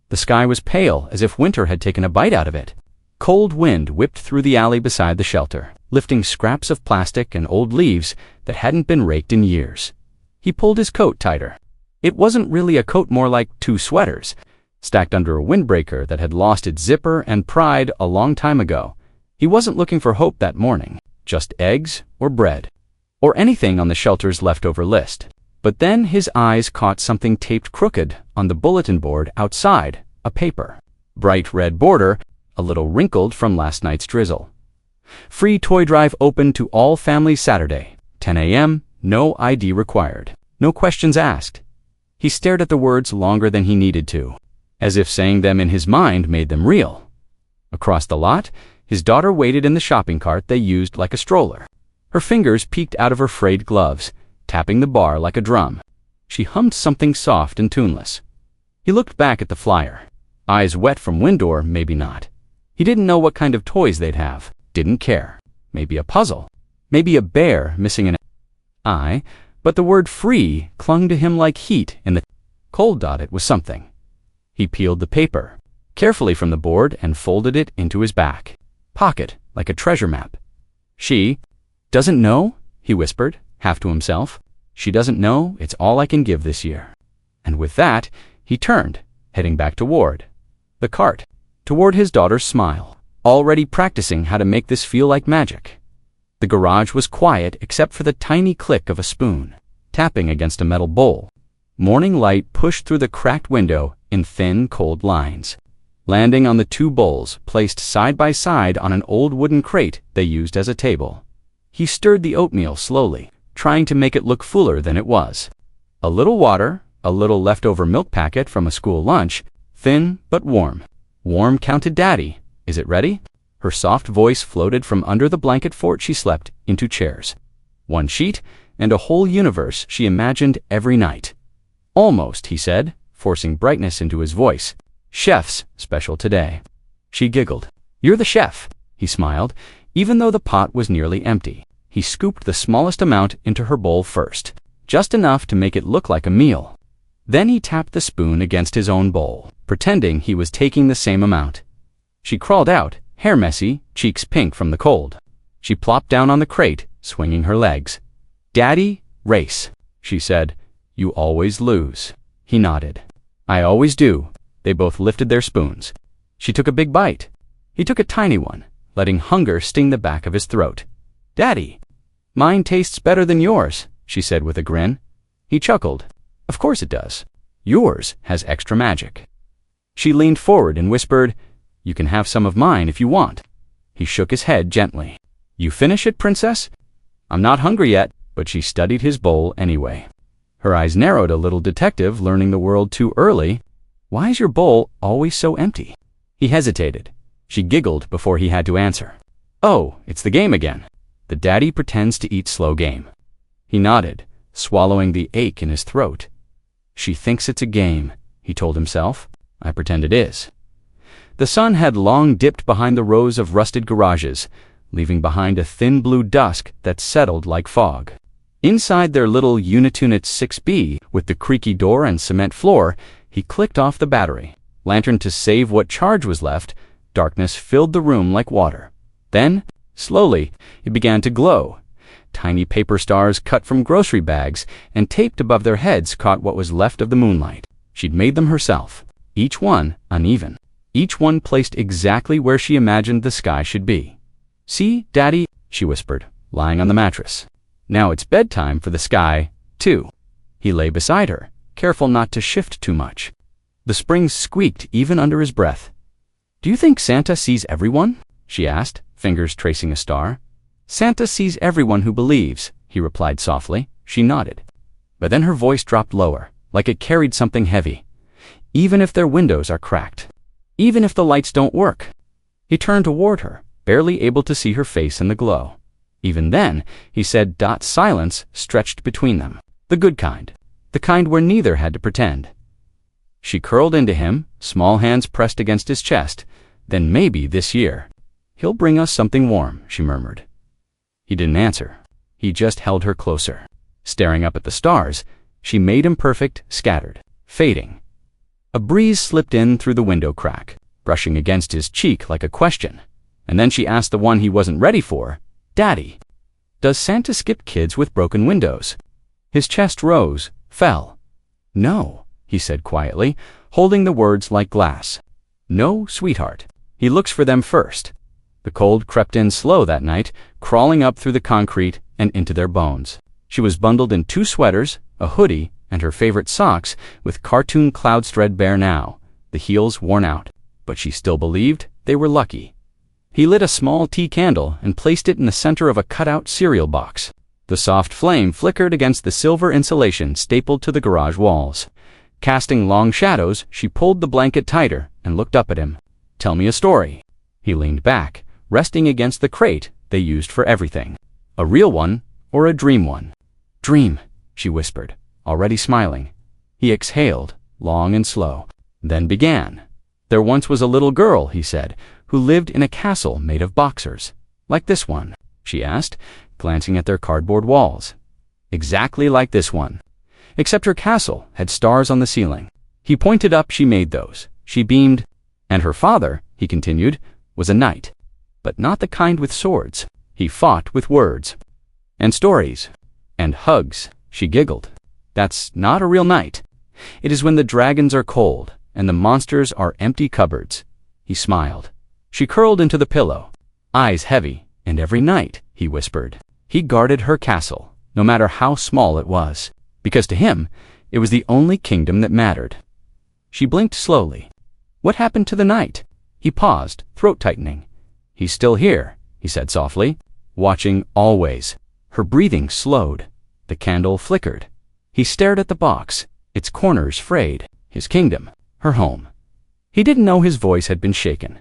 The sky was pale, as if winter had taken a bite out of it. Cold wind whipped through the alley beside the shelter, lifting scraps of plastic and old leaves that hadn't been raked in years. He pulled his coat tighter. It wasn't really a coat, more like two sweaters, stacked under a windbreaker that had lost its zipper and pride a long time ago. He wasn't looking for hope that morning, just eggs or bread, or anything on the shelter's leftover list. But then his eyes caught something taped crooked on the bulletin board outside, a paper. Bright red border, a little wrinkled from last night's drizzle. Free toy drive open to all families Saturday, 10 a.m., no ID required, no questions asked. He stared at the words longer than he needed to, as if saying them in his mind made them real. Across the lot, his daughter waited in the shopping cart they used like a stroller. Her fingers peeked out of her frayed gloves, tapping the bar like a drum. She hummed something soft and tuneless. He looked back at the flyer, eyes wet from wind, or maybe not. He didn't know what kind of toys they'd have, didn't care. Maybe a puzzle, maybe a bear missing an eye, but the word free clung to him like heat in the cold. It was something. He peeled the paper carefully from the board and folded it into his back pocket like a treasure map. She doesn't know, he whispered, half to himself. She doesn't know it's all I can give this year. And with that, he turned, heading back toward the cart, toward his daughter's smile, already practicing how to make this feel like magic. The garage was quiet except for the tiny click of a spoon tapping against a metal bowl. Morning light pushed through the cracked window in thin, cold lines, landing on the two bowls placed side by side on an old wooden crate they used as a table. He stirred the oatmeal slowly, trying to make it look fuller than it was. A little water, a little leftover milk packet from a school lunch, thin but warm. Warm, counted Daddy. Is it ready? Her soft voice floated from under the blanket fort she slept into chairs. One sheet, and a whole universe she imagined every night. Almost, he said, forcing brightness into his voice. Chef's special today. She giggled. You're the chef, he smiled, even though the pot was nearly empty. He scooped the smallest amount into her bowl first, just enough to make it look like a meal. Then he tapped the spoon against his own bowl, pretending he was taking the same amount. She crawled out, hair messy, cheeks pink from the cold. She plopped down on the crate, swinging her legs. Daddy, race, she said. You always lose. He nodded. I always do. They both lifted their spoons. She took a big bite. He took a tiny one, letting hunger sting the back of his throat. Daddy, mine tastes better than yours, she said with a grin. He chuckled. Of course it does. Yours has extra magic. She leaned forward and whispered, You can have some of mine if you want. He shook his head gently. You finish it, princess? I'm not hungry yet, but she studied his bowl anyway. Her eyes narrowed, a little detective learning the world too early. Why is your bowl always so empty? He hesitated. She giggled before he had to answer. Oh, it's the game again. The daddy pretends to eat slow game. He nodded, swallowing the ache in his throat. She thinks it's a game, he told himself. I pretend it is. The sun had long dipped behind the rows of rusted garages, leaving behind a thin blue dusk that settled like fog. Inside their little Unitunit 6B, with the creaky door and cement floor, he clicked off the battery. Lantern to save what charge was left, darkness filled the room like water. Then, slowly, it began to glow. Tiny paper stars cut from grocery bags and taped above their heads caught what was left of the moonlight. She'd made them herself, each one uneven, each one placed exactly where she imagined the sky should be. See, Daddy, she whispered, lying on the mattress. Now it's bedtime for the sky, too. He lay beside her, careful not to shift too much. The springs squeaked even under his breath. Do you think Santa sees everyone? She asked, fingers tracing a star. Santa sees everyone who believes, he replied softly. She nodded. But then her voice dropped lower, like it carried something heavy. Even if their windows are cracked. Even if the lights don't work. He turned toward her, barely able to see her face in the glow. Even then, he said, silence stretched between them. The good kind. The kind where neither had to pretend. She curled into him, small hands pressed against his chest. Then maybe this year. He'll bring us something warm, she murmured. He didn't answer. He just held her closer. Staring up at the stars, she made imperfect, scattered, fading. A breeze slipped in through the window crack, brushing against his cheek like a question. And then she asked the one he wasn't ready for, "Daddy, does Santa skip kids with broken windows?" His chest rose, fell. "No," he said quietly, holding the words like glass. "No, sweetheart. He looks for them first." The cold crept in slow that night, crawling up through the concrete and into their bones. She was bundled in 2 sweaters, a hoodie, and her favorite socks, with cartoon clouds threadbare now, the heels worn out, but she still believed they were lucky. He lit a small tea candle and placed it in the center of a cutout cereal box. The soft flame flickered against the silver insulation stapled to the garage walls. Casting long shadows, she pulled the blanket tighter and looked up at him. "Tell me a story." He leaned back, resting against the crate they used for everything. "A real one or a dream one?" "Dream," she whispered, already smiling. He exhaled, long and slow, then began. "There once was a little girl," he said, "who lived in a castle made of boxers." "Like this one?" she asked, glancing at their cardboard walls. "Exactly like this one. Except her castle had stars on the ceiling." He pointed up. "She made those." She beamed. "And her father," he continued, "was a knight. But not the kind with swords. He fought with words. And stories. And hugs." She giggled. "That's not a real knight. It is when the dragons are cold and the monsters are empty cupboards." He smiled. She curled into the pillow, eyes heavy, and every night, he whispered, he guarded her castle, no matter how small it was, because to him, it was the only kingdom that mattered. She blinked slowly. "What happened to the knight?" He paused, throat tightening. "He's still here," he said softly, "watching always." Her breathing slowed. The candle flickered. He stared at the box, its corners frayed, his kingdom, her home. He didn't know his voice had been shaken.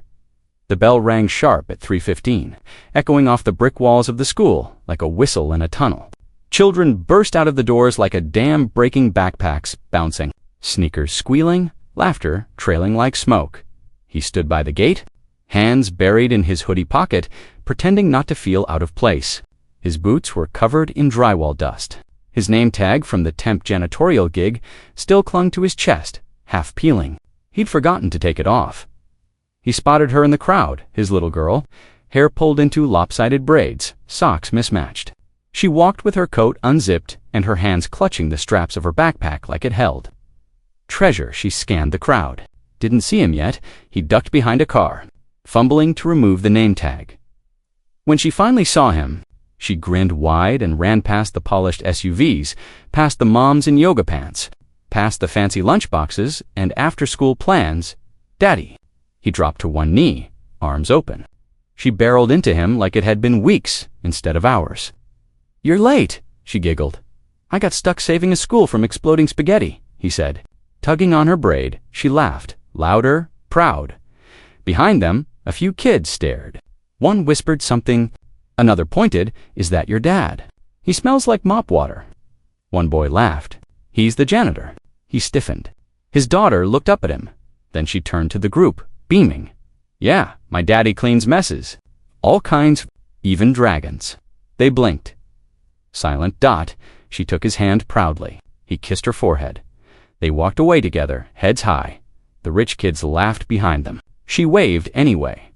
The bell rang sharp at 3:15, echoing off the brick walls of the school like a whistle in a tunnel. Children burst out of the doors like a dam breaking, backpacks bouncing, sneakers squealing, laughter trailing like smoke. He stood by the gate, hands buried in his hoodie pocket, pretending not to feel out of place. His boots were covered in drywall dust. His name tag from the temp janitorial gig still clung to his chest, half peeling. He'd forgotten to take it off. He spotted her in the crowd, his little girl, hair pulled into lopsided braids, socks mismatched. She walked with her coat unzipped and her hands clutching the straps of her backpack like it held. Treasure. She scanned the crowd. Didn't see him yet. He ducked behind a car, fumbling to remove the name tag. When she finally saw him, she grinned wide and ran past the polished SUVs, past the moms in yoga pants, past the fancy lunchboxes and after-school plans. "Daddy." He dropped to one knee, arms open. She barreled into him like it had been weeks instead of hours. "You're late," she giggled. "I got stuck saving a school from exploding spaghetti," he said. Tugging on her braid, she laughed, louder, proud. Behind them, a few kids stared. One whispered something. Another pointed, "Is that your dad? He smells like mop water." One boy laughed. "He's the janitor." He stiffened. His daughter looked up at him. Then she turned to the group, beaming. "Yeah, my daddy cleans messes. All kinds, even dragons." They blinked. Silent dot. She took his hand proudly. He kissed her forehead. They walked away together, heads high. The rich kids laughed behind them. She waved anyway.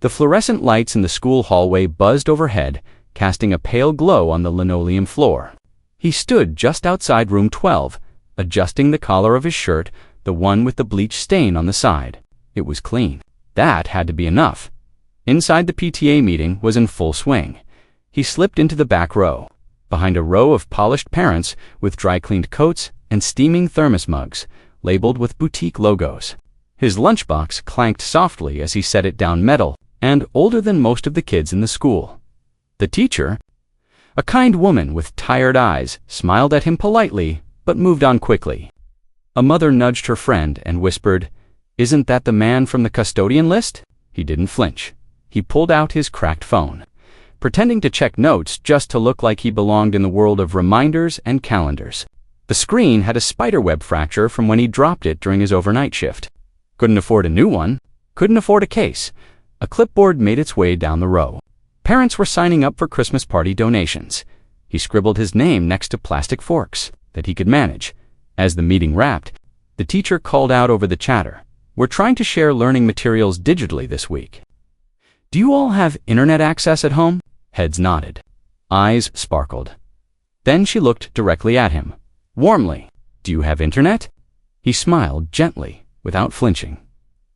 The fluorescent lights in the school hallway buzzed overhead, casting a pale glow on the linoleum floor. He stood just outside room 12, adjusting the collar of his shirt, the one with the bleach stain on the side. It was clean. That had to be enough. Inside, the PTA meeting was in full swing. He slipped into the back row, behind a row of polished parents with dry-cleaned coats and steaming thermos mugs, labeled with boutique logos. His lunchbox clanked softly as he set it down, metal and older than most of the kids in the school. The teacher, a kind woman with tired eyes, smiled at him politely, but moved on quickly. A mother nudged her friend and whispered, "Isn't that the man from the custodian list?" He didn't flinch. He pulled out his cracked phone, pretending to check notes just to look like he belonged in the world of reminders and calendars. The screen had a spiderweb fracture from when he dropped it during his overnight shift. Couldn't afford a new one. Couldn't afford a case. A clipboard made its way down the row. Parents were signing up for Christmas party donations. He scribbled his name next to plastic forks that he could manage. As the meeting wrapped, The teacher called out over the chatter. "We're trying to share learning materials digitally this week. Do you all have internet access at home?" Heads nodded. Eyes sparkled. Then she looked directly at him, warmly. "Do you have internet?" He smiled gently, without flinching.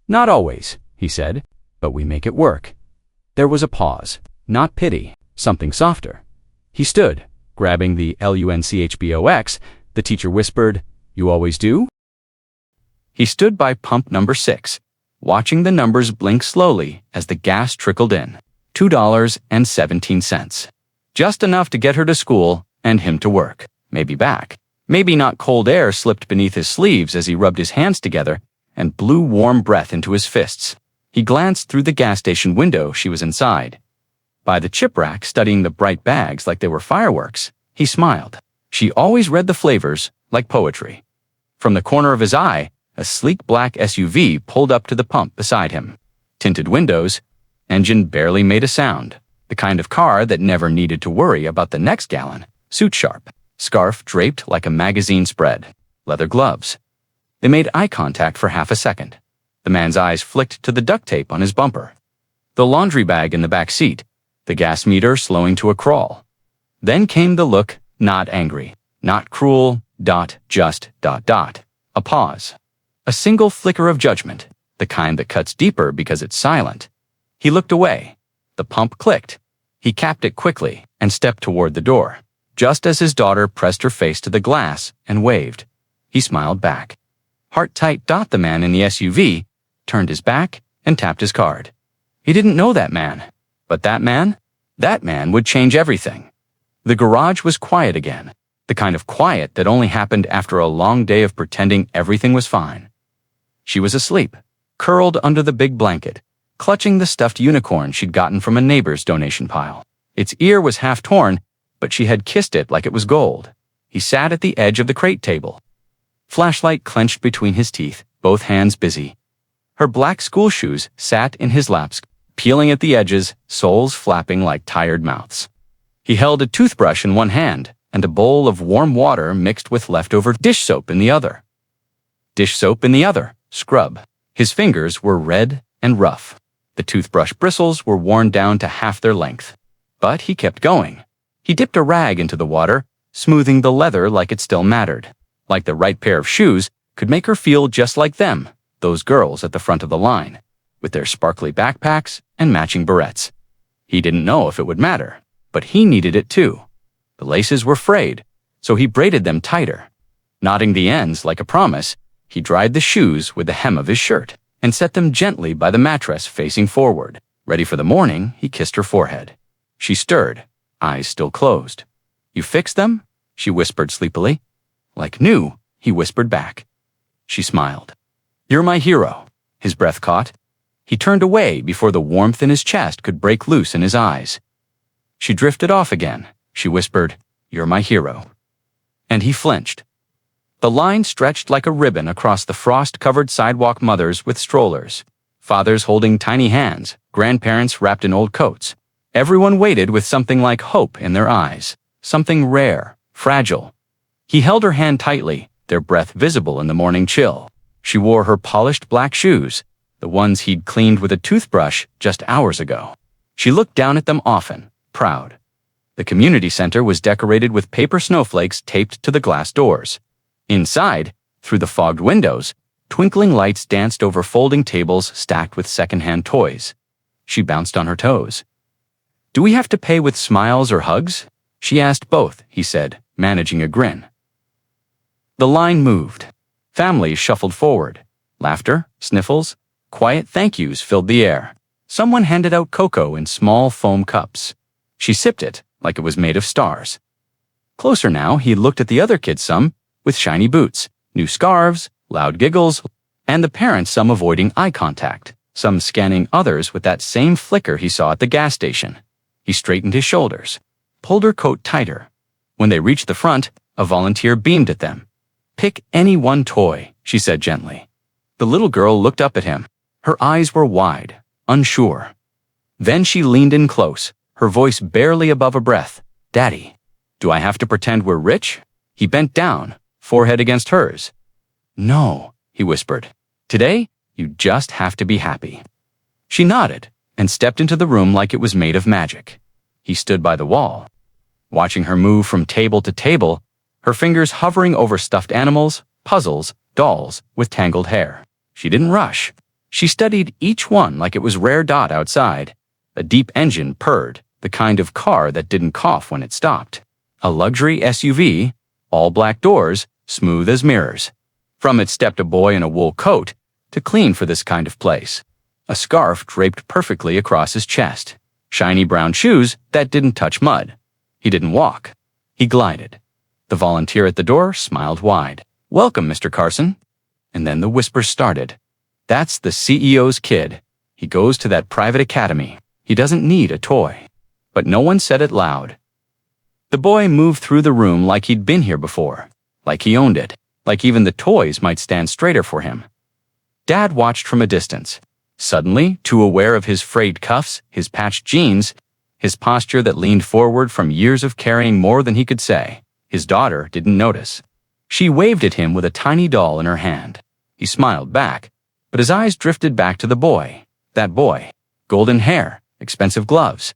"Not always," he said, "but we make it work." There was a pause, not pity, something softer. He stood, grabbing the lunchbox. The teacher whispered, "You always do?" He stood by pump number 6, watching the numbers blink slowly as the gas trickled in. $2.17. Just enough to get her to school and him to work, maybe back. Maybe not. Cold air slipped beneath his sleeves as he rubbed his hands together and blew warm breath into his fists. He glanced through the gas station window. She was inside. By the chip rack, studying the bright bags like they were fireworks, he smiled. She always read the flavors like poetry. From the corner of his eye, a sleek black SUV pulled up to the pump beside him. Tinted windows, engine barely made a sound. The kind of car that never needed to worry about the next gallon. Suit sharp, scarf draped like a magazine spread, leather gloves. They made eye contact for half a second. The man's eyes flicked to the duct tape on his bumper, the laundry bag in the back seat, the gas meter slowing to a crawl. Then came the look, not angry, not cruel, just. A pause. A single flicker of judgment, the kind that cuts deeper because it's silent. He looked away. The pump clicked. He capped it quickly and stepped toward the door, just as his daughter pressed her face to the glass and waved. He smiled back. Heart tight. The man in the SUV turned his back and tapped his card. He didn't know that man, but that man would change everything. The garage was quiet again, the kind of quiet that only happened after a long day of pretending everything was fine. She was asleep, curled under the big blanket, clutching the stuffed unicorn she'd gotten from a neighbor's donation pile. Its ear was half torn, but she had kissed it like it was gold. He sat at the edge of the crate table, flashlight clenched between his teeth, both hands busy. Her black school shoes sat in his laps, peeling at the edges, soles flapping like tired mouths. He held a toothbrush in one hand and a bowl of warm water mixed with leftover dish soap in the other. Scrub. His fingers were red and rough. The toothbrush bristles were worn down to half their length. But he kept going. He dipped a rag into the water, smoothing the leather like it still mattered. Like the right pair of shoes could make her feel just like them, those girls at the front of the line, with their sparkly backpacks and matching barrettes. He didn't know if it would matter, but he needed it too. The laces were frayed, so he braided them tighter. Knotting the ends like a promise, he dried the shoes with the hem of his shirt and set them gently by the mattress facing forward. Ready for the morning, he kissed her forehead. She stirred, eyes still closed. "You fixed them?" she whispered sleepily. "Like new," he whispered back. She smiled. "You're my hero." His breath caught. He turned away before the warmth in his chest could break loose in his eyes. She drifted off again. She whispered, "You're my hero." And he flinched. The line stretched like a ribbon across the frost-covered sidewalk, mothers with strollers, fathers holding tiny hands, grandparents wrapped in old coats. Everyone waited with something like hope in their eyes, something rare, fragile. He held her hand tightly, their breath visible in the morning chill. She wore her polished black shoes, the ones he'd cleaned with a toothbrush just hours ago. She looked down at them often, proud. The community center was decorated with paper snowflakes taped to the glass doors. Inside, through the fogged windows, twinkling lights danced over folding tables stacked with secondhand toys. She bounced on her toes. "Do we have to pay with smiles or hugs?" She asked. "Both," he said, managing a grin. The line moved. Families shuffled forward. Laughter, sniffles, quiet thank yous filled the air. Someone handed out cocoa in small foam cups. She sipped it like it was made of stars. Closer now, he looked at the other kids, some with shiny boots, new scarves, loud giggles, and the parents, some avoiding eye contact, some scanning others with that same flicker he saw at the gas station. He straightened his shoulders, pulled her coat tighter. When they reached the front, a volunteer beamed at them. "Pick any one toy," she said gently. The little girl looked up at him. Her eyes were wide, unsure. Then she leaned in close, her voice barely above a breath. "Daddy, do I have to pretend we're rich?" He bent down, forehead against hers. "No," he whispered. "Today, you just have to be happy." She nodded and stepped into the room like it was made of magic. He stood by the wall, watching her move from table to table, her fingers hovering over stuffed animals, puzzles, dolls with tangled hair. She didn't rush. She studied each one like it was rare dot outside. A deep engine purred, the kind of car that didn't cough when it stopped. A luxury SUV, all black doors, smooth as mirrors. From it stepped a boy in a wool coat, to clean for this kind of place. A scarf draped perfectly across his chest. Shiny brown shoes that didn't touch mud. He didn't walk. He glided. The volunteer at the door smiled wide. "Welcome, Mr. Carson." And then the whispers started. "That's the CEO's kid. He goes to that private academy. He doesn't need a toy." But no one said it loud. The boy moved through the room like he'd been here before, like he owned it, like even the toys might stand straighter for him. Dad watched from a distance, suddenly too aware of his frayed cuffs, his patched jeans, his posture that leaned forward from years of carrying more than he could say. His daughter didn't notice. She waved at him with a tiny doll in her hand. He smiled back, but his eyes drifted back to the boy. That boy. Golden hair, expensive gloves,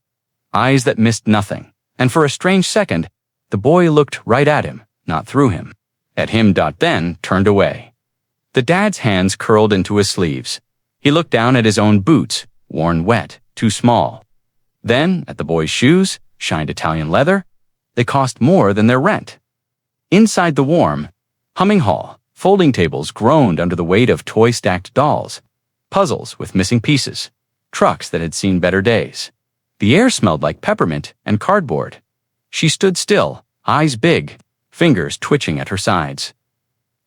eyes that missed nothing. And for a strange second, the boy looked right at him, not through him. At him. Then turned away. The dad's hands curled into his sleeves. He looked down at his own boots, worn wet, too small. Then at the boy's shoes, shined Italian leather. They cost more than their rent. Inside the warm, humming hall, folding tables groaned under the weight of toy-stacked dolls, puzzles with missing pieces, trucks that had seen better days. The air smelled like peppermint and cardboard. She stood still, eyes big, fingers twitching at her sides.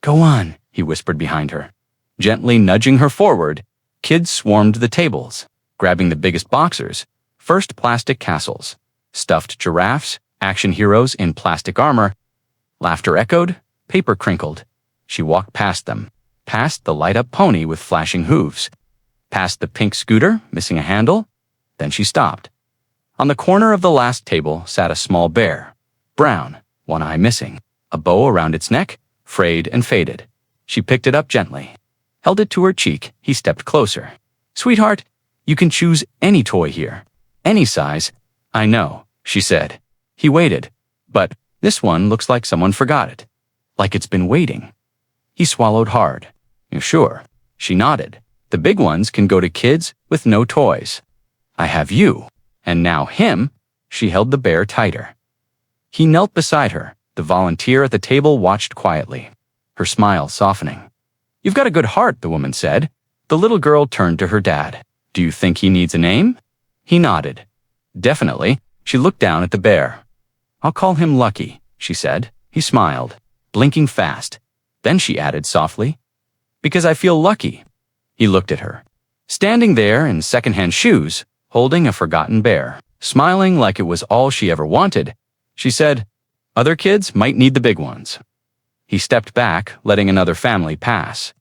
"Go on," he whispered behind her. Gently nudging her forward, kids swarmed the tables, grabbing the biggest boxers, first plastic castles, stuffed giraffes, action heroes in plastic armor. Laughter echoed, paper crinkled. She walked past them, past the light-up pony with flashing hooves, past the pink scooter, missing a handle. Then she stopped. On the corner of the last table sat a small bear, brown, one eye missing, a bow around its neck, frayed and faded. She picked it up gently, held it to her cheek. He stepped closer. "Sweetheart, you can choose any toy here, any size." "I know," she said. He waited. "But this one looks like someone forgot it, like it's been waiting." He swallowed hard. "You're sure?" She nodded. "The big ones can go to kids with no toys. I have you. And now him." She held the bear tighter. He knelt beside her. The volunteer at the table watched quietly, her smile softening. "You've got a good heart," the woman said. The little girl turned to her dad. "Do you think he needs a name?" He nodded. "Definitely." She looked down at the bear. "I'll call him Lucky," she said. He smiled, blinking fast. Then she added softly, "Because I feel lucky." He looked at her, standing there in secondhand shoes, holding a forgotten bear, smiling like it was all she ever wanted. She said, "Other kids might need the big ones." He stepped back, letting another family pass.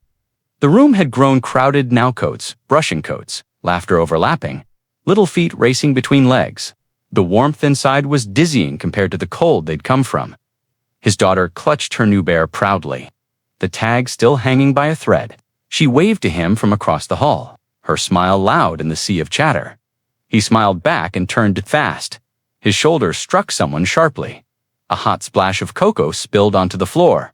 The room had grown crowded now, coats, brushing coats, laughter overlapping, little feet racing between legs. The warmth inside was dizzying compared to the cold they'd come from. His daughter clutched her new bear proudly, the tag still hanging by a thread. She waved to him from across the hall, her smile loud in the sea of chatter. He smiled back and turned fast. His shoulder struck someone sharply. A hot splash of cocoa spilled onto the floor.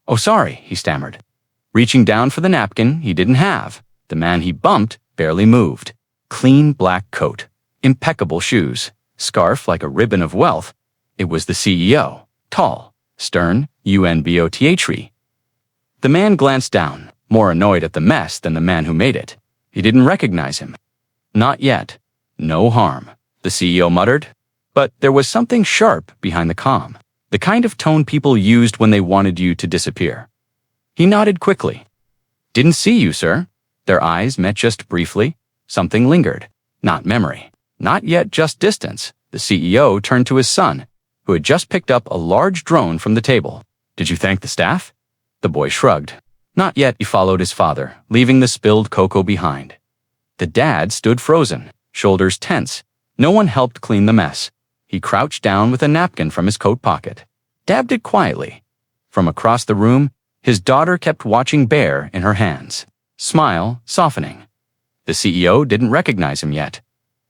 "Oh, sorry," he stammered, reaching down for the napkin he didn't have. The man he bumped barely moved. Clean black coat, impeccable shoes, scarf like a ribbon of wealth. It was the CEO, tall, stern, unbothery. The man glanced down, more annoyed at the mess than the man who made it. He didn't recognize him. "Not yet. No harm," the CEO muttered. But there was something sharp behind the calm, the kind of tone people used when they wanted you to disappear. He nodded quickly. "Didn't see you, sir." Their eyes met just briefly. Something lingered. Not memory. Not yet just distance. The CEO turned to his son, who had just picked up a large drone from the table. "Did you thank the staff?" The boy shrugged. "Not yet." He followed his father, leaving the spilled cocoa behind. The dad stood frozen, shoulders tense. No one helped clean the mess. He crouched down with a napkin from his coat pocket, dabbed it quietly. From across the room, His daughter kept watching Bear in her hands, smile softening. The CEO didn't recognize him yet.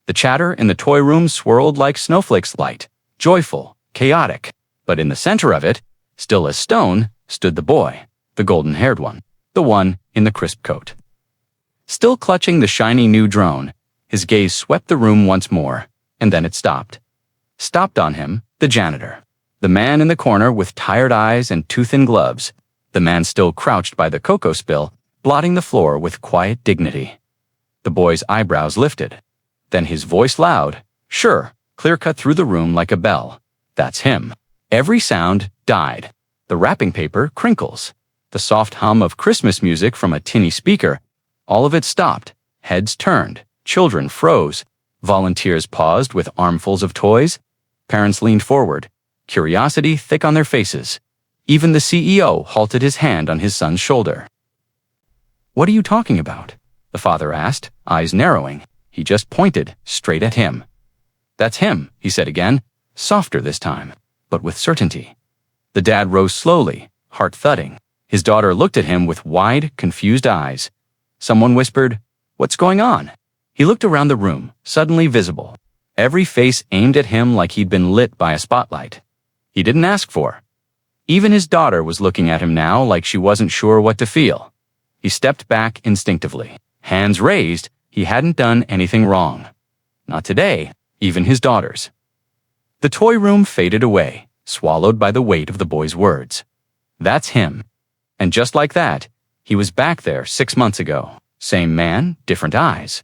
The chatter in the toy room swirled like snowflakes light, joyful, chaotic. But in the center of it, still as stone, stood the boy, the golden-haired one, the one in the crisp coat. Still clutching the shiny new drone, his gaze swept the room once more, and then it stopped. Stopped on him, the janitor. The man in the corner with tired eyes and too-thin gloves. The man still crouched by the cocoa spill, blotting the floor with quiet dignity. The boy's eyebrows lifted. Then his voice loud, sure, clear-cut through the room like a bell. That's him. Every sound died. The wrapping paper crinkles. The soft hum of Christmas music from a tinny speaker. All of it stopped. Heads turned. Children froze. Volunteers paused with armfuls of toys. Parents leaned forward, curiosity thick on their faces. Even the CEO halted his hand on his son's shoulder. "What are you talking about?" the father asked, eyes narrowing. He just pointed straight at him. "That's him," he said again, softer this time, but with certainty. The dad rose slowly, heart thudding. His daughter looked at him with wide, confused eyes. Someone whispered, "What's going on?" He looked around the room, suddenly visible. Every face aimed at him like he'd been lit by a spotlight. He didn't ask for. Even his daughter was looking at him now like she wasn't sure what to feel. He stepped back instinctively. Hands raised, he hadn't done anything wrong. Not today, even his daughters. The toy room faded away, swallowed by the weight of the boy's words. That's him. And just like that, he was back there 6 months ago. Same man, different eyes.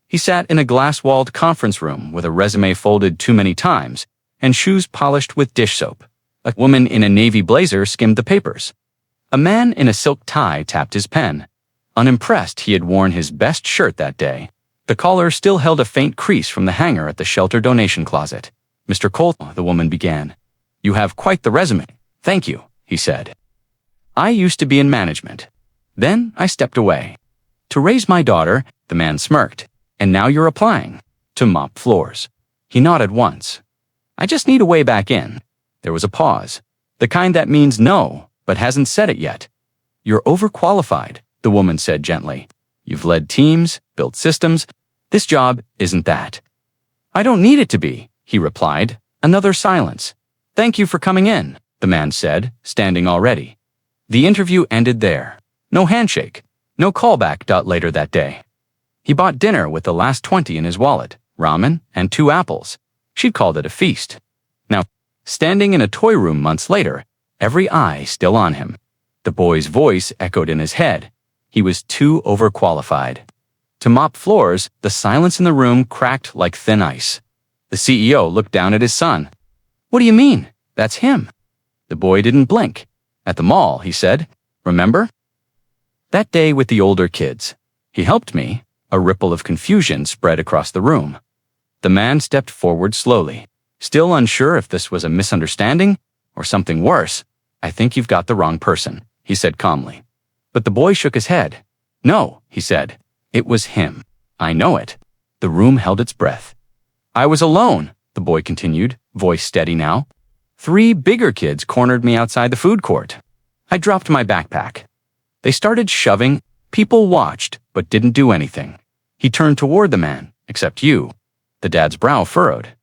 He sat in a glass-walled conference room with a resume folded too many times and shoes polished with dish soap. A woman in a navy blazer skimmed the papers. A man in a silk tie tapped his pen. Unimpressed, he had worn his best shirt that day. The collar still held a faint crease from the hanger at the shelter donation closet. "Mr. Colt," the woman began. "You have quite the resume." "Thank you," he said. "I used to be in management. Then I stepped away. To raise my daughter," the man smirked. "And now you're applying. To mop floors." He nodded once. "I just need a way back in." There was a pause. The kind that means no, but hasn't said it yet. "You're overqualified," the woman said gently. "You've led teams, built systems. This job isn't that." "I don't need it to be," he replied. Another silence. "Thank you for coming in," the man said, standing already. The interview ended there. No handshake. No callback. Later that day. He bought dinner with the last 20 in his wallet, ramen, and 2 apples. She'd called it a feast. Now, standing in a toy room months later, every eye still on him. The boy's voice echoed in his head. He was too overqualified. To mop floors, the silence in the room cracked like thin ice. The CEO looked down at his son. "What do you mean? That's him." The boy didn't blink. "At the mall," he said. "Remember?" That day with the older kids. He helped me. A ripple of confusion spread across the room. The man stepped forward slowly, still unsure if this was a misunderstanding or something worse. "I think you've got the wrong person," he said calmly. But the boy shook his head. "No," he said. "It was him. I know it." The room held its breath. "I was alone," the boy continued, voice steady now. 3 bigger kids cornered me outside the food court. I dropped my backpack. They started shoving. People watched, but didn't do anything. He turned toward the man, "Except you." The dad's brow furrowed.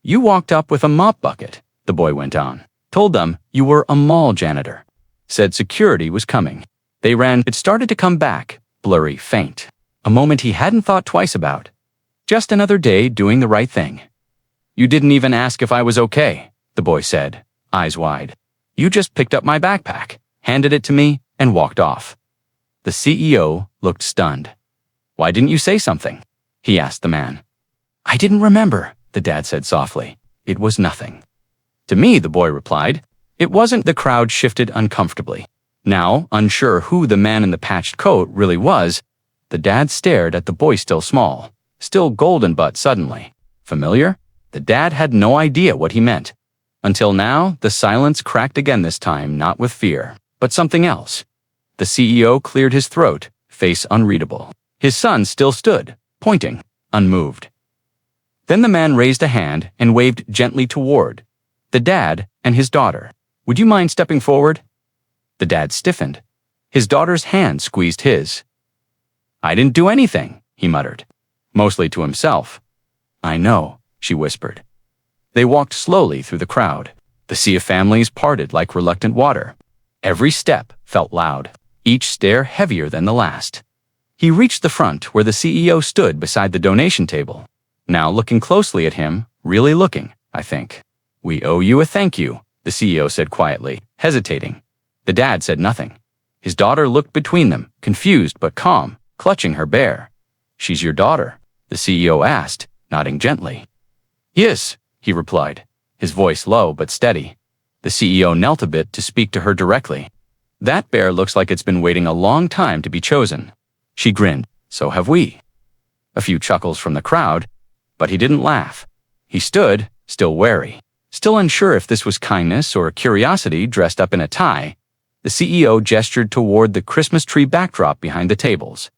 "You walked up with a mop bucket," the boy went on. "Told them you were a mall janitor. Said security was coming. They ran." It started to come back, blurry, faint. A moment he hadn't thought twice about. Just another day doing the right thing. "You didn't even ask if I was okay," the boy said, eyes wide. "You just picked up my backpack, handed it to me, and walked off." The CEO looked stunned. "Why didn't you say something?" he asked the man. "I didn't remember," the dad said softly. "It was nothing." "To me," the boy replied. "It wasn't." The crowd shifted uncomfortably. Now, unsure who the man in the patched coat really was, the dad stared at the boy still small, still golden but suddenly familiar. The dad had no idea what he meant. Until now, the silence cracked again, this time not with fear, but something else. The CEO cleared his throat, face unreadable. His son still stood, pointing, unmoved. Then the man raised a hand and waved gently toward the dad and his daughter. "Would you mind stepping forward?" The dad stiffened. His daughter's hand squeezed his. "I didn't do anything," he muttered, mostly to himself. "I know," she whispered. They walked slowly through the crowd. The sea of families parted like reluctant water. Every step felt loud, each stare heavier than the last. He reached the front where the CEO stood beside the donation table, now looking closely at him, really looking, I think. "We owe you a thank you," the CEO said quietly, hesitating. The dad said nothing. His daughter looked between them, confused but calm, clutching her bear. "She's your daughter?" the CEO asked, nodding gently. "Yes," he replied, his voice low but steady. The CEO knelt a bit to speak to her directly. "That bear looks like it's been waiting a long time to be chosen." She grinned. "So have we." A few chuckles from the crowd, but he didn't laugh. He stood, still wary, still unsure if this was kindness or curiosity dressed up in a tie. The CEO gestured toward the Christmas tree backdrop behind the tables.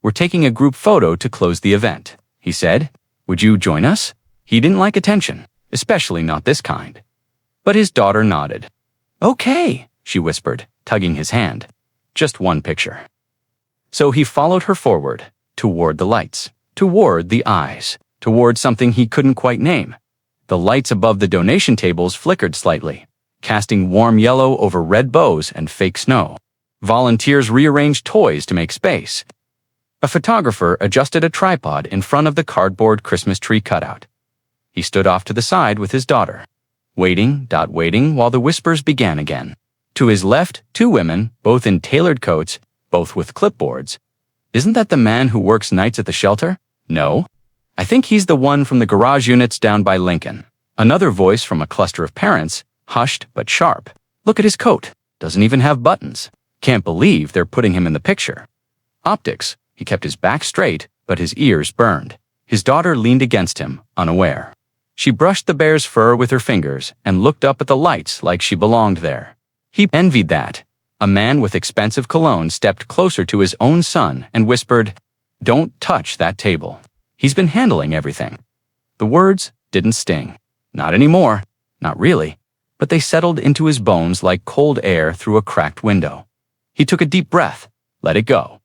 "We're taking a group photo to close the event," he said. "Would you join us?" He didn't like attention, especially not this kind. But his daughter nodded. "Okay," she whispered, tugging his hand. "Just one picture." So he followed her forward, toward the lights, toward the eyes, toward something he couldn't quite name. The lights above the donation tables flickered slightly, casting warm yellow over red bows and fake snow. Volunteers rearranged toys to make space. A photographer adjusted a tripod in front of the cardboard Christmas tree cutout. He stood off to the side with his daughter, waiting while the whispers began again. To his left, two women, both in tailored coats, both with clipboards. "Isn't that the man who works nights at the shelter?" "No. I think he's the one from the garage units down by Lincoln." Another voice from a cluster of parents, hushed but sharp. "Look at his coat. Doesn't even have buttons. Can't believe they're putting him in the picture." Optics. He kept his back straight, but his ears burned. His daughter leaned against him, unaware. She brushed the bear's fur with her fingers and looked up at the lights like she belonged there. He envied that. A man with expensive cologne stepped closer to his own son and whispered, "Don't touch that table. He's been handling everything." The words didn't sting. Not anymore. Not really. But they settled into his bones like cold air through a cracked window. He took a deep breath, let it go.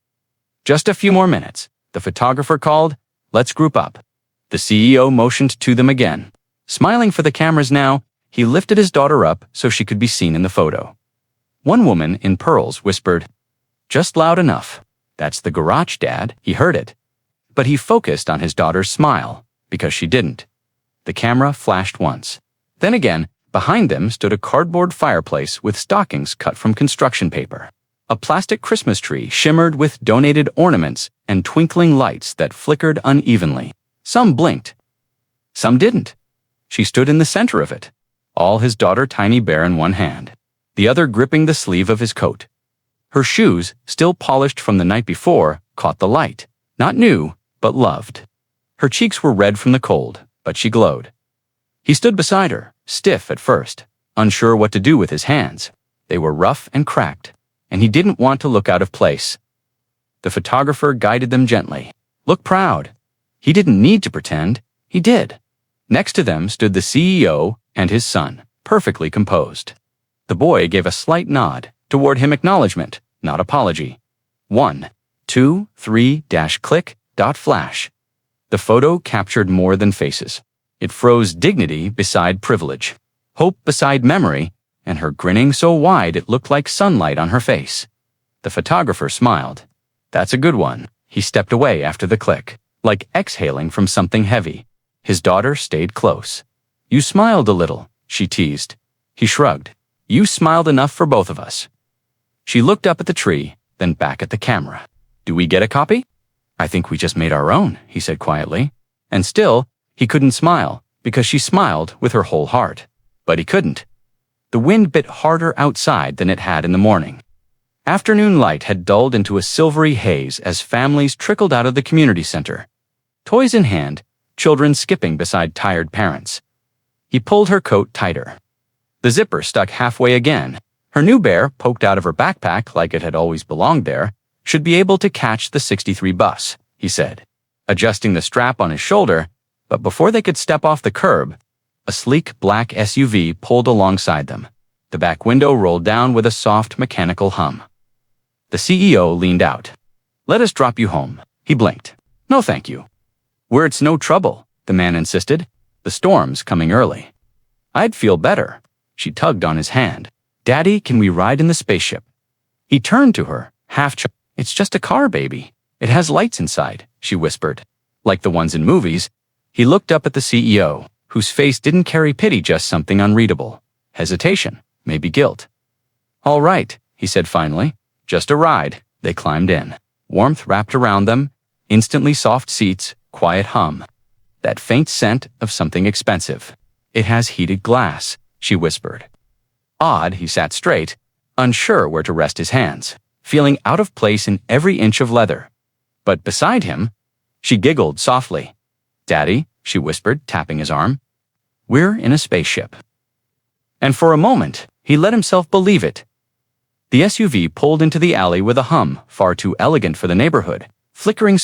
"Just a few more minutes," the photographer called. "Let's group up." The CEO motioned to them again. Smiling for the cameras now, he lifted his daughter up so she could be seen in the photo. One woman in pearls whispered, "Just loud enough. That's the garage, Dad." He heard it. But he focused on his daughter's smile, because she didn't. The camera flashed once. Then again, behind them stood a cardboard fireplace with stockings cut from construction paper. A plastic Christmas tree shimmered with donated ornaments and twinkling lights that flickered unevenly. Some blinked. Some didn't. She stood in the center of it, all his daughter tiny bear in one hand, the other gripping the sleeve of his coat. Her shoes, still polished from the night before, caught the light. Not new, but loved. Her cheeks were red from the cold, but she glowed. He stood beside her, stiff at first, unsure what to do with his hands. They were rough and cracked, and he didn't want to look out of place. The photographer guided them gently. "Look proud." He didn't need to pretend. He did. Next to them stood the CEO and his son, perfectly composed. The boy gave a slight nod, toward him acknowledgement, not apology. 1, 2, 3, click, flash. The photo captured more than faces. It froze dignity beside privilege, hope beside memory, and her grinning so wide it looked like sunlight on her face. The photographer smiled. "That's a good one." He stepped away after the click, like exhaling from something heavy. His daughter stayed close. "You smiled a little," she teased. He shrugged. "You smiled enough for both of us." She looked up at the tree, then back at the camera. "Do we get a copy?" "I think we just made our own," he said quietly. And still, he couldn't smile, because she smiled with her whole heart. But he couldn't. The wind bit harder outside than it had in the morning. Afternoon light had dulled into a silvery haze as families trickled out of the community center. Toys in hand, children skipping beside tired parents. He pulled her coat tighter. The zipper stuck halfway again. Her new bear, poked out of her backpack like it had always belonged there, should be able to catch the 63 bus, he said, adjusting the strap on his shoulder, but before they could step off the curb, a sleek black SUV pulled alongside them. The back window rolled down with a soft mechanical hum. The CEO leaned out. "Let us drop you home." He blinked. "No thank you." "Where it's no trouble," the man insisted. "The storm's coming early." "I'd feel better." She tugged on his hand. "Daddy, can we ride in the spaceship?" He turned to her, "It's just a car, baby. It has lights inside," she whispered. Like the ones in movies. He looked up at the CEO, whose face didn't carry pity, just something unreadable. Hesitation, maybe guilt. "All right," he said finally. "Just a ride." They climbed in. Warmth wrapped around them, instantly soft seats, quiet hum. That faint scent of something expensive. "It has heated glass," she whispered. Odd, he sat straight, unsure where to rest his hands, feeling out of place in every inch of leather. But beside him, she giggled softly. "Daddy," she whispered, tapping his arm. "We're in a spaceship." And for a moment, he let himself believe it. The SUV pulled into the alley with a hum far too elegant for the neighborhood, flickering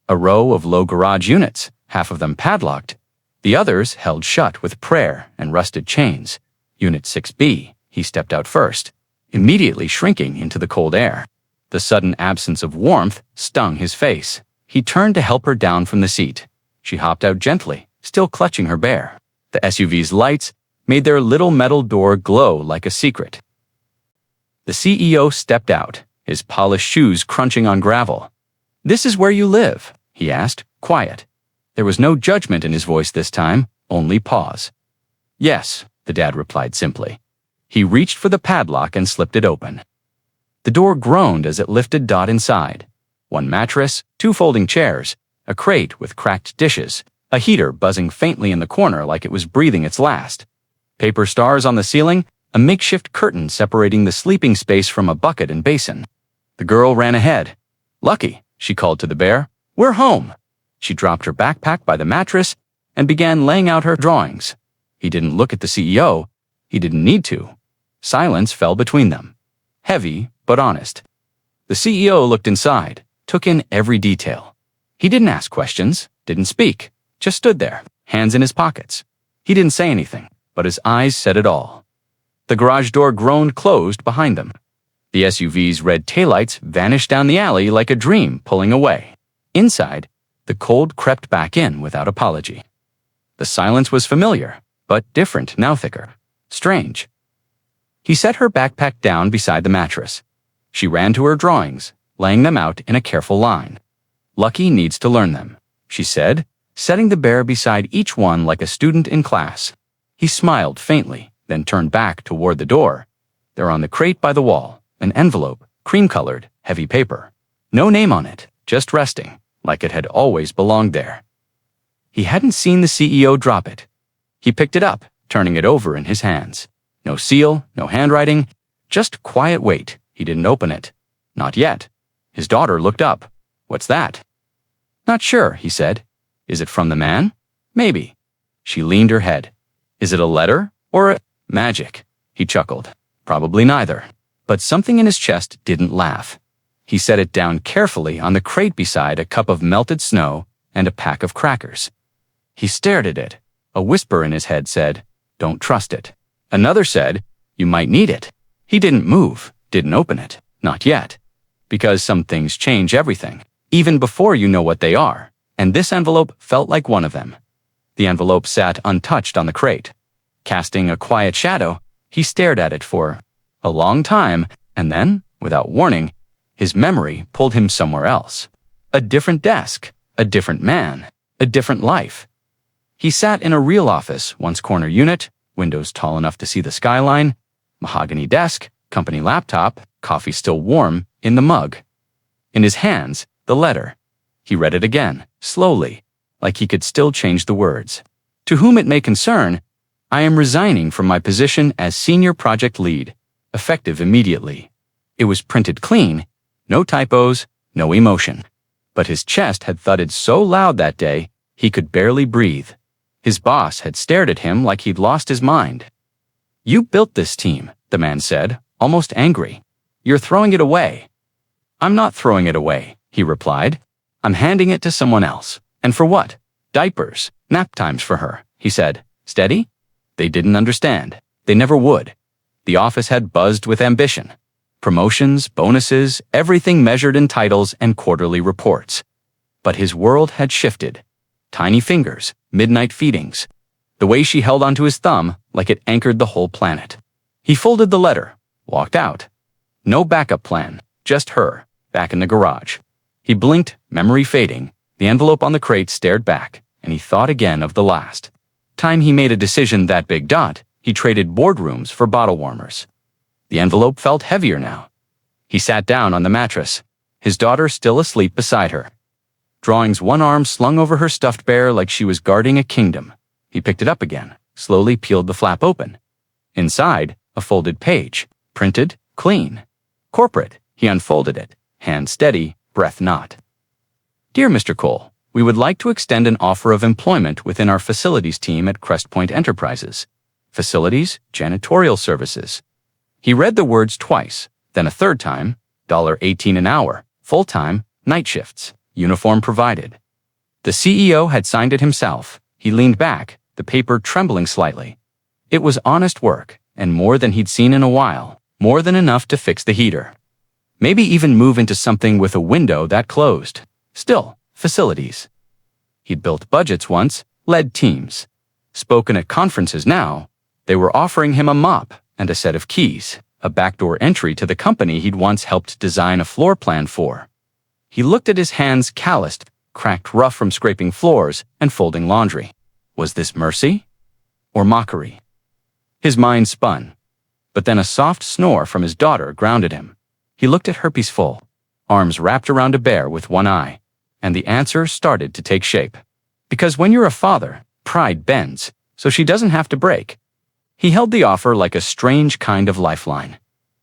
a row of low garage units, half of them padlocked. The others held shut with prayer and rusted chains. Unit 6B, he stepped out first, immediately shrinking into the cold air. The sudden absence of warmth stung his face. He turned to help her down from the seat. She hopped out gently, still clutching her bear. The SUV's lights made their little metal door glow like a secret. The CEO stepped out, his polished shoes crunching on gravel. "This is where you live?" he asked, quiet. There was no judgment in his voice this time, only pause. "Yes," the dad replied simply. He reached for the padlock and slipped it open. The door groaned as it lifted Dot inside. One mattress, 2 folding chairs, a crate with cracked dishes, a heater buzzing faintly in the corner like it was breathing its last. Paper stars on the ceiling, a makeshift curtain separating the sleeping space from a bucket and basin. The girl ran ahead. "Lucky," she called to the bear. "We're home." She dropped her backpack by the mattress and began laying out her drawings. He didn't look at the CEO. He didn't need to. Silence fell between them. Heavy, but honest. The CEO looked inside, took in every detail. He didn't ask questions, didn't speak, just stood there, hands in his pockets. He didn't say anything, but his eyes said it all. The garage door groaned closed behind them. The SUV's red taillights vanished down the alley like a dream pulling away. Inside, the cold crept back in without apology. The silence was familiar, but different, now thicker. Strange. He set her backpack down beside the mattress. She ran to her drawings, laying them out in a careful line. "Lucky needs to learn them," she said, setting the bear beside each one like a student in class. He smiled faintly, then turned back toward the door. There on the crate by the wall, an envelope, cream-colored, heavy paper. No name on it, just resting, like it had always belonged there. He hadn't seen the CEO drop it. He picked it up, turning it over in his hands. No seal, no handwriting, just quiet weight. He didn't open it. Not yet. His daughter looked up. "What's that?" "Not sure," he said. "Is it from the man?" "Maybe." She leaned her head. "Is it a letter or a magic?" He chuckled. "Probably neither." But something in his chest didn't laugh. He set it down carefully on the crate beside a cup of melted snow and a pack of crackers. He stared at it. A whisper in his head said, "Don't trust it." Another said, "You might need it." He didn't move, didn't open it. Not yet. Because some things change everything, even before you know what they are, and this envelope felt like one of them. The envelope sat untouched on the crate. Casting a quiet shadow, he stared at it for a long time, and then, without warning, his memory pulled him somewhere else. A different desk, a different man, a different life. He sat in a real office, once corner unit, windows tall enough to see the skyline, mahogany desk, company laptop, coffee still warm in the mug. In his hands, the letter. He read it again, slowly, like he could still change the words. "To whom it may concern, I am resigning from my position as senior project lead, effective immediately." It was printed clean, no typos, no emotion. But his chest had thudded so loud that day, he could barely breathe. His boss had stared at him like he'd lost his mind. "You built this team," the man said, almost angry. "You're throwing it away." "I'm not throwing it away," he replied. "I'm handing it to someone else. And for what? Diapers, nap times for her," he said. "Steady?" They didn't understand. They never would. The office had buzzed with ambition. Promotions, bonuses, everything measured in titles and quarterly reports. But his world had shifted. Tiny fingers, midnight feedings. The way she held onto his thumb like it anchored the whole planet. He folded the letter, walked out. No backup plan, just her, back in the garage. He blinked, memory fading. The envelope on the crate stared back, and he thought again of the last time he made a decision that big. He traded boardrooms for bottle warmers. The envelope felt heavier now. He sat down on the mattress, his daughter still asleep beside her. Drawings one arm slung over her stuffed bear like she was guarding a kingdom. He picked it up again, slowly peeled the flap open. Inside, a folded page, printed, clean. Corporate. He unfolded it, hand steady, breath not. Dear Mr. Cole, we would like to extend an offer of employment within our facilities team at Crestpoint Enterprises. Facilities, janitorial services. He read the words twice, then a third time, $18 an hour, full-time, night shifts, uniform provided. The CEO had signed it himself. He leaned back, the paper trembling slightly. It was honest work, and more than he'd seen in a while, more than enough to fix the heater. Maybe even move into something with a window that closed. Still, facilities. He'd built budgets once, led teams. Spoken at conferences now. They were offering him a mop and a set of keys, a backdoor entry to the company he'd once helped design a floor plan for. He looked at his hands calloused, cracked rough from scraping floors and folding laundry. Was this mercy? Or mockery? His mind spun. But then a soft snore from his daughter grounded him. He looked at her peaceful, arms wrapped around a bear with one eye, and the answer started to take shape. Because when you're a father, pride bends, so she doesn't have to break. He held the offer like a strange kind of lifeline.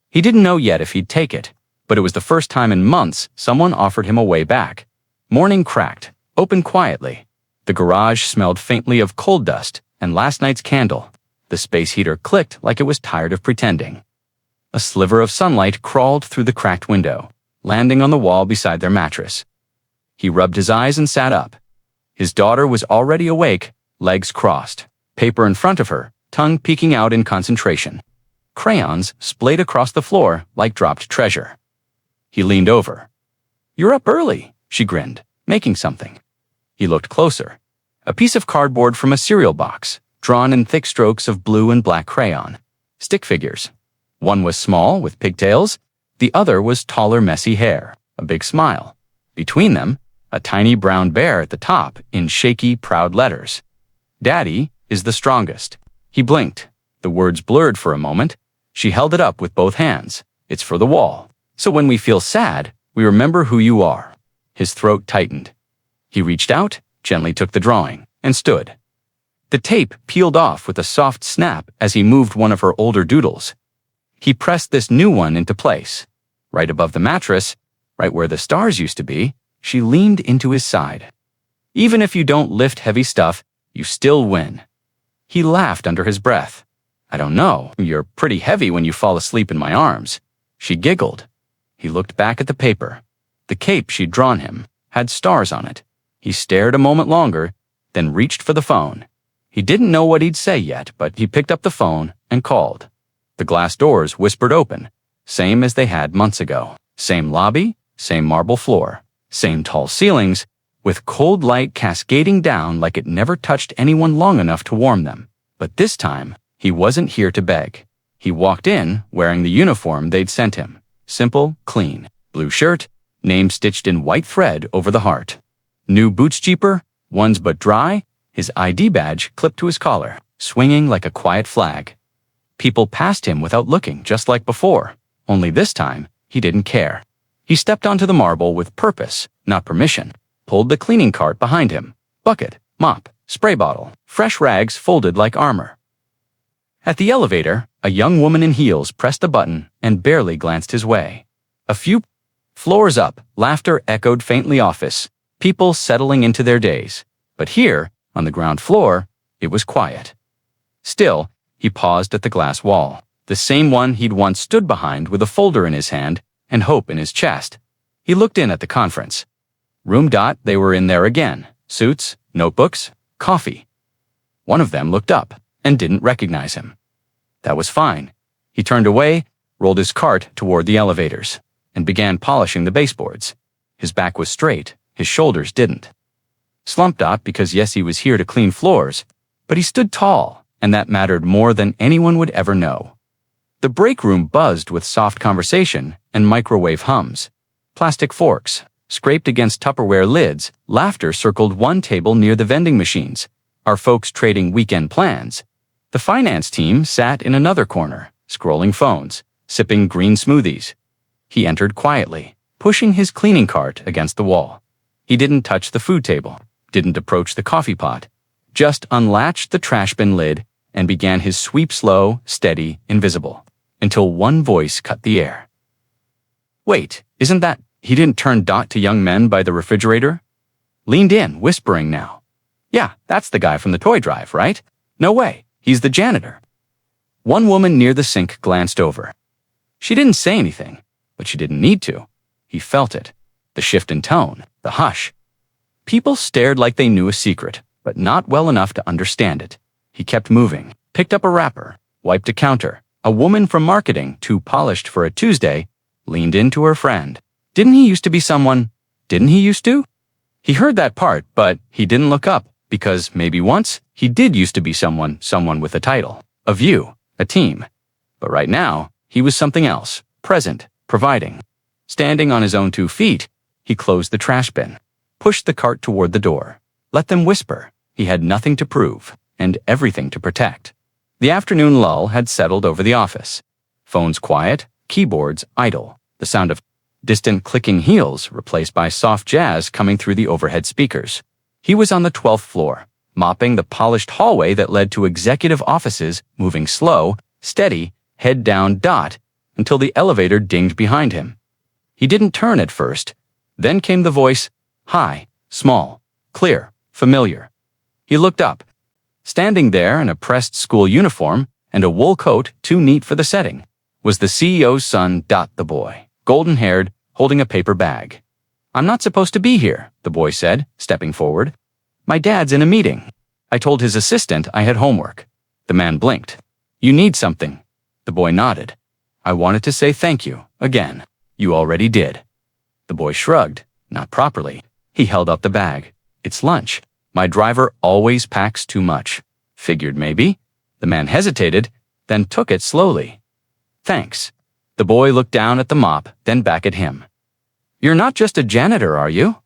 He didn't know yet if he'd take it, but it was the first time in months someone offered him a way back. Morning cracked, opened quietly. The garage smelled faintly of coal dust and last night's candle. The space heater clicked like it was tired of pretending. A sliver of sunlight crawled through the cracked window, landing on the wall beside their mattress. He rubbed his eyes and sat up. His daughter was already awake, legs crossed, paper in front of her, tongue peeking out in concentration. Crayons splayed across the floor like dropped treasure. He leaned over. "You're up early," she grinned, making something. He looked closer. A piece of cardboard from a cereal box, drawn in thick strokes of blue and black crayon. Stick figures. One was small, with pigtails. The other was taller, messy hair, a big smile. Between them, a tiny brown bear at the top in shaky, proud letters. "Daddy is the strongest." He blinked. The words blurred for a moment. She held it up with both hands. "It's for the wall. So when we feel sad, we remember who you are." His throat tightened. He reached out, gently took the drawing, and stood. The tape peeled off with a soft snap as he moved one of her older doodles. He pressed this new one into place. Right above the mattress, right where the stars used to be, she leaned into his side. "Even if you don't lift heavy stuff, you still win." He laughed under his breath. "I don't know, you're pretty heavy when you fall asleep in my arms." She giggled. He looked back at the paper. The cape she'd drawn him had stars on it. He stared a moment longer, then reached for the phone. He didn't know what he'd say yet, but he picked up the phone and called. The glass doors whispered open, same as they had months ago. Same lobby, same marble floor, same tall ceilings, with cold light cascading down like it never touched anyone long enough to warm them. But this time, he wasn't here to beg. He walked in wearing the uniform they'd sent him. Simple, clean, blue shirt, name stitched in white thread over the heart. New boots cheaper, ones but dry, his ID badge clipped to his collar, swinging like a quiet flag. People passed him without looking, just like before. Only this time, he didn't care. He stepped onto the marble with purpose, not permission. Pulled the cleaning cart behind him. Bucket, mop, spray bottle, fresh rags folded like armor. At the elevator, a young woman in heels pressed a button and barely glanced his way. A few floors up, laughter echoed faintly office, people settling into their days. But here, on the ground floor, it was quiet. Still, he paused at the glass wall, the same one he'd once stood behind with a folder in his hand and hope in his chest. He looked in at the conference. Room. They were in there again. Suits, notebooks, coffee. One of them looked up and didn't recognize him. That was fine. He turned away, rolled his cart toward the elevators, and began polishing the baseboards. His back was straight, his shoulders didn't. Slumped up because yes, he was here to clean floors, but he stood tall, and that mattered more than anyone would ever know. The break room buzzed with soft conversation and microwave hums. Plastic forks scraped against Tupperware lids, laughter circled one table near the vending machines, our folks trading weekend plans. The finance team sat in another corner, scrolling phones, sipping green smoothies. He entered quietly, pushing his cleaning cart against the wall. He didn't touch the food table, didn't approach the coffee pot, just unlatched the trash bin lid and began his sweep slow, steady, invisible, until one voice cut the air. Wait, isn't that... He didn't turn dot to young men by the refrigerator? Leaned in, whispering now. Yeah, that's the guy from the toy drive, right? No way, he's the janitor. One woman near the sink glanced over. She didn't say anything, but she didn't need to. He felt it. The shift in tone, the hush. People stared like they knew a secret, but not well enough to understand it. He kept moving, picked up a wrapper, wiped a counter. A woman from marketing, too polished for a Tuesday, leaned into her friend. Didn't he used to be someone? Didn't he used to? He heard that part, but he didn't look up, because maybe once he did used to be someone with a title, a view, a team. But right now, he was something else, present, providing. Standing on his own 2 feet, he closed the trash bin, pushed the cart toward the door. Let them whisper. He had nothing to prove, and everything to protect. The afternoon lull had settled over the office. Phones quiet, keyboards idle, the sound of distant clicking heels replaced by soft jazz coming through the overhead speakers. He was on the 12th floor, mopping the polished hallway that led to executive offices, moving slow, steady, head down dot, until the elevator dinged behind him. He didn't turn at first. Then came the voice, high, small, clear, familiar. He looked up. Standing there in a pressed school uniform and a wool coat too neat for the setting was the CEO's son, the boy, golden-haired, holding a paper bag. I'm not supposed to be here, the boy said, stepping forward. My dad's in a meeting. I told his assistant I had homework. The man blinked. You need something. The boy nodded. I wanted to say thank you, again. You already did. The boy shrugged, not properly. He held up the bag. It's lunch. My driver always packs too much. Figured maybe. The man hesitated, then took it slowly. Thanks. The boy looked down at the mop, then back at him. You're not just a janitor, are you?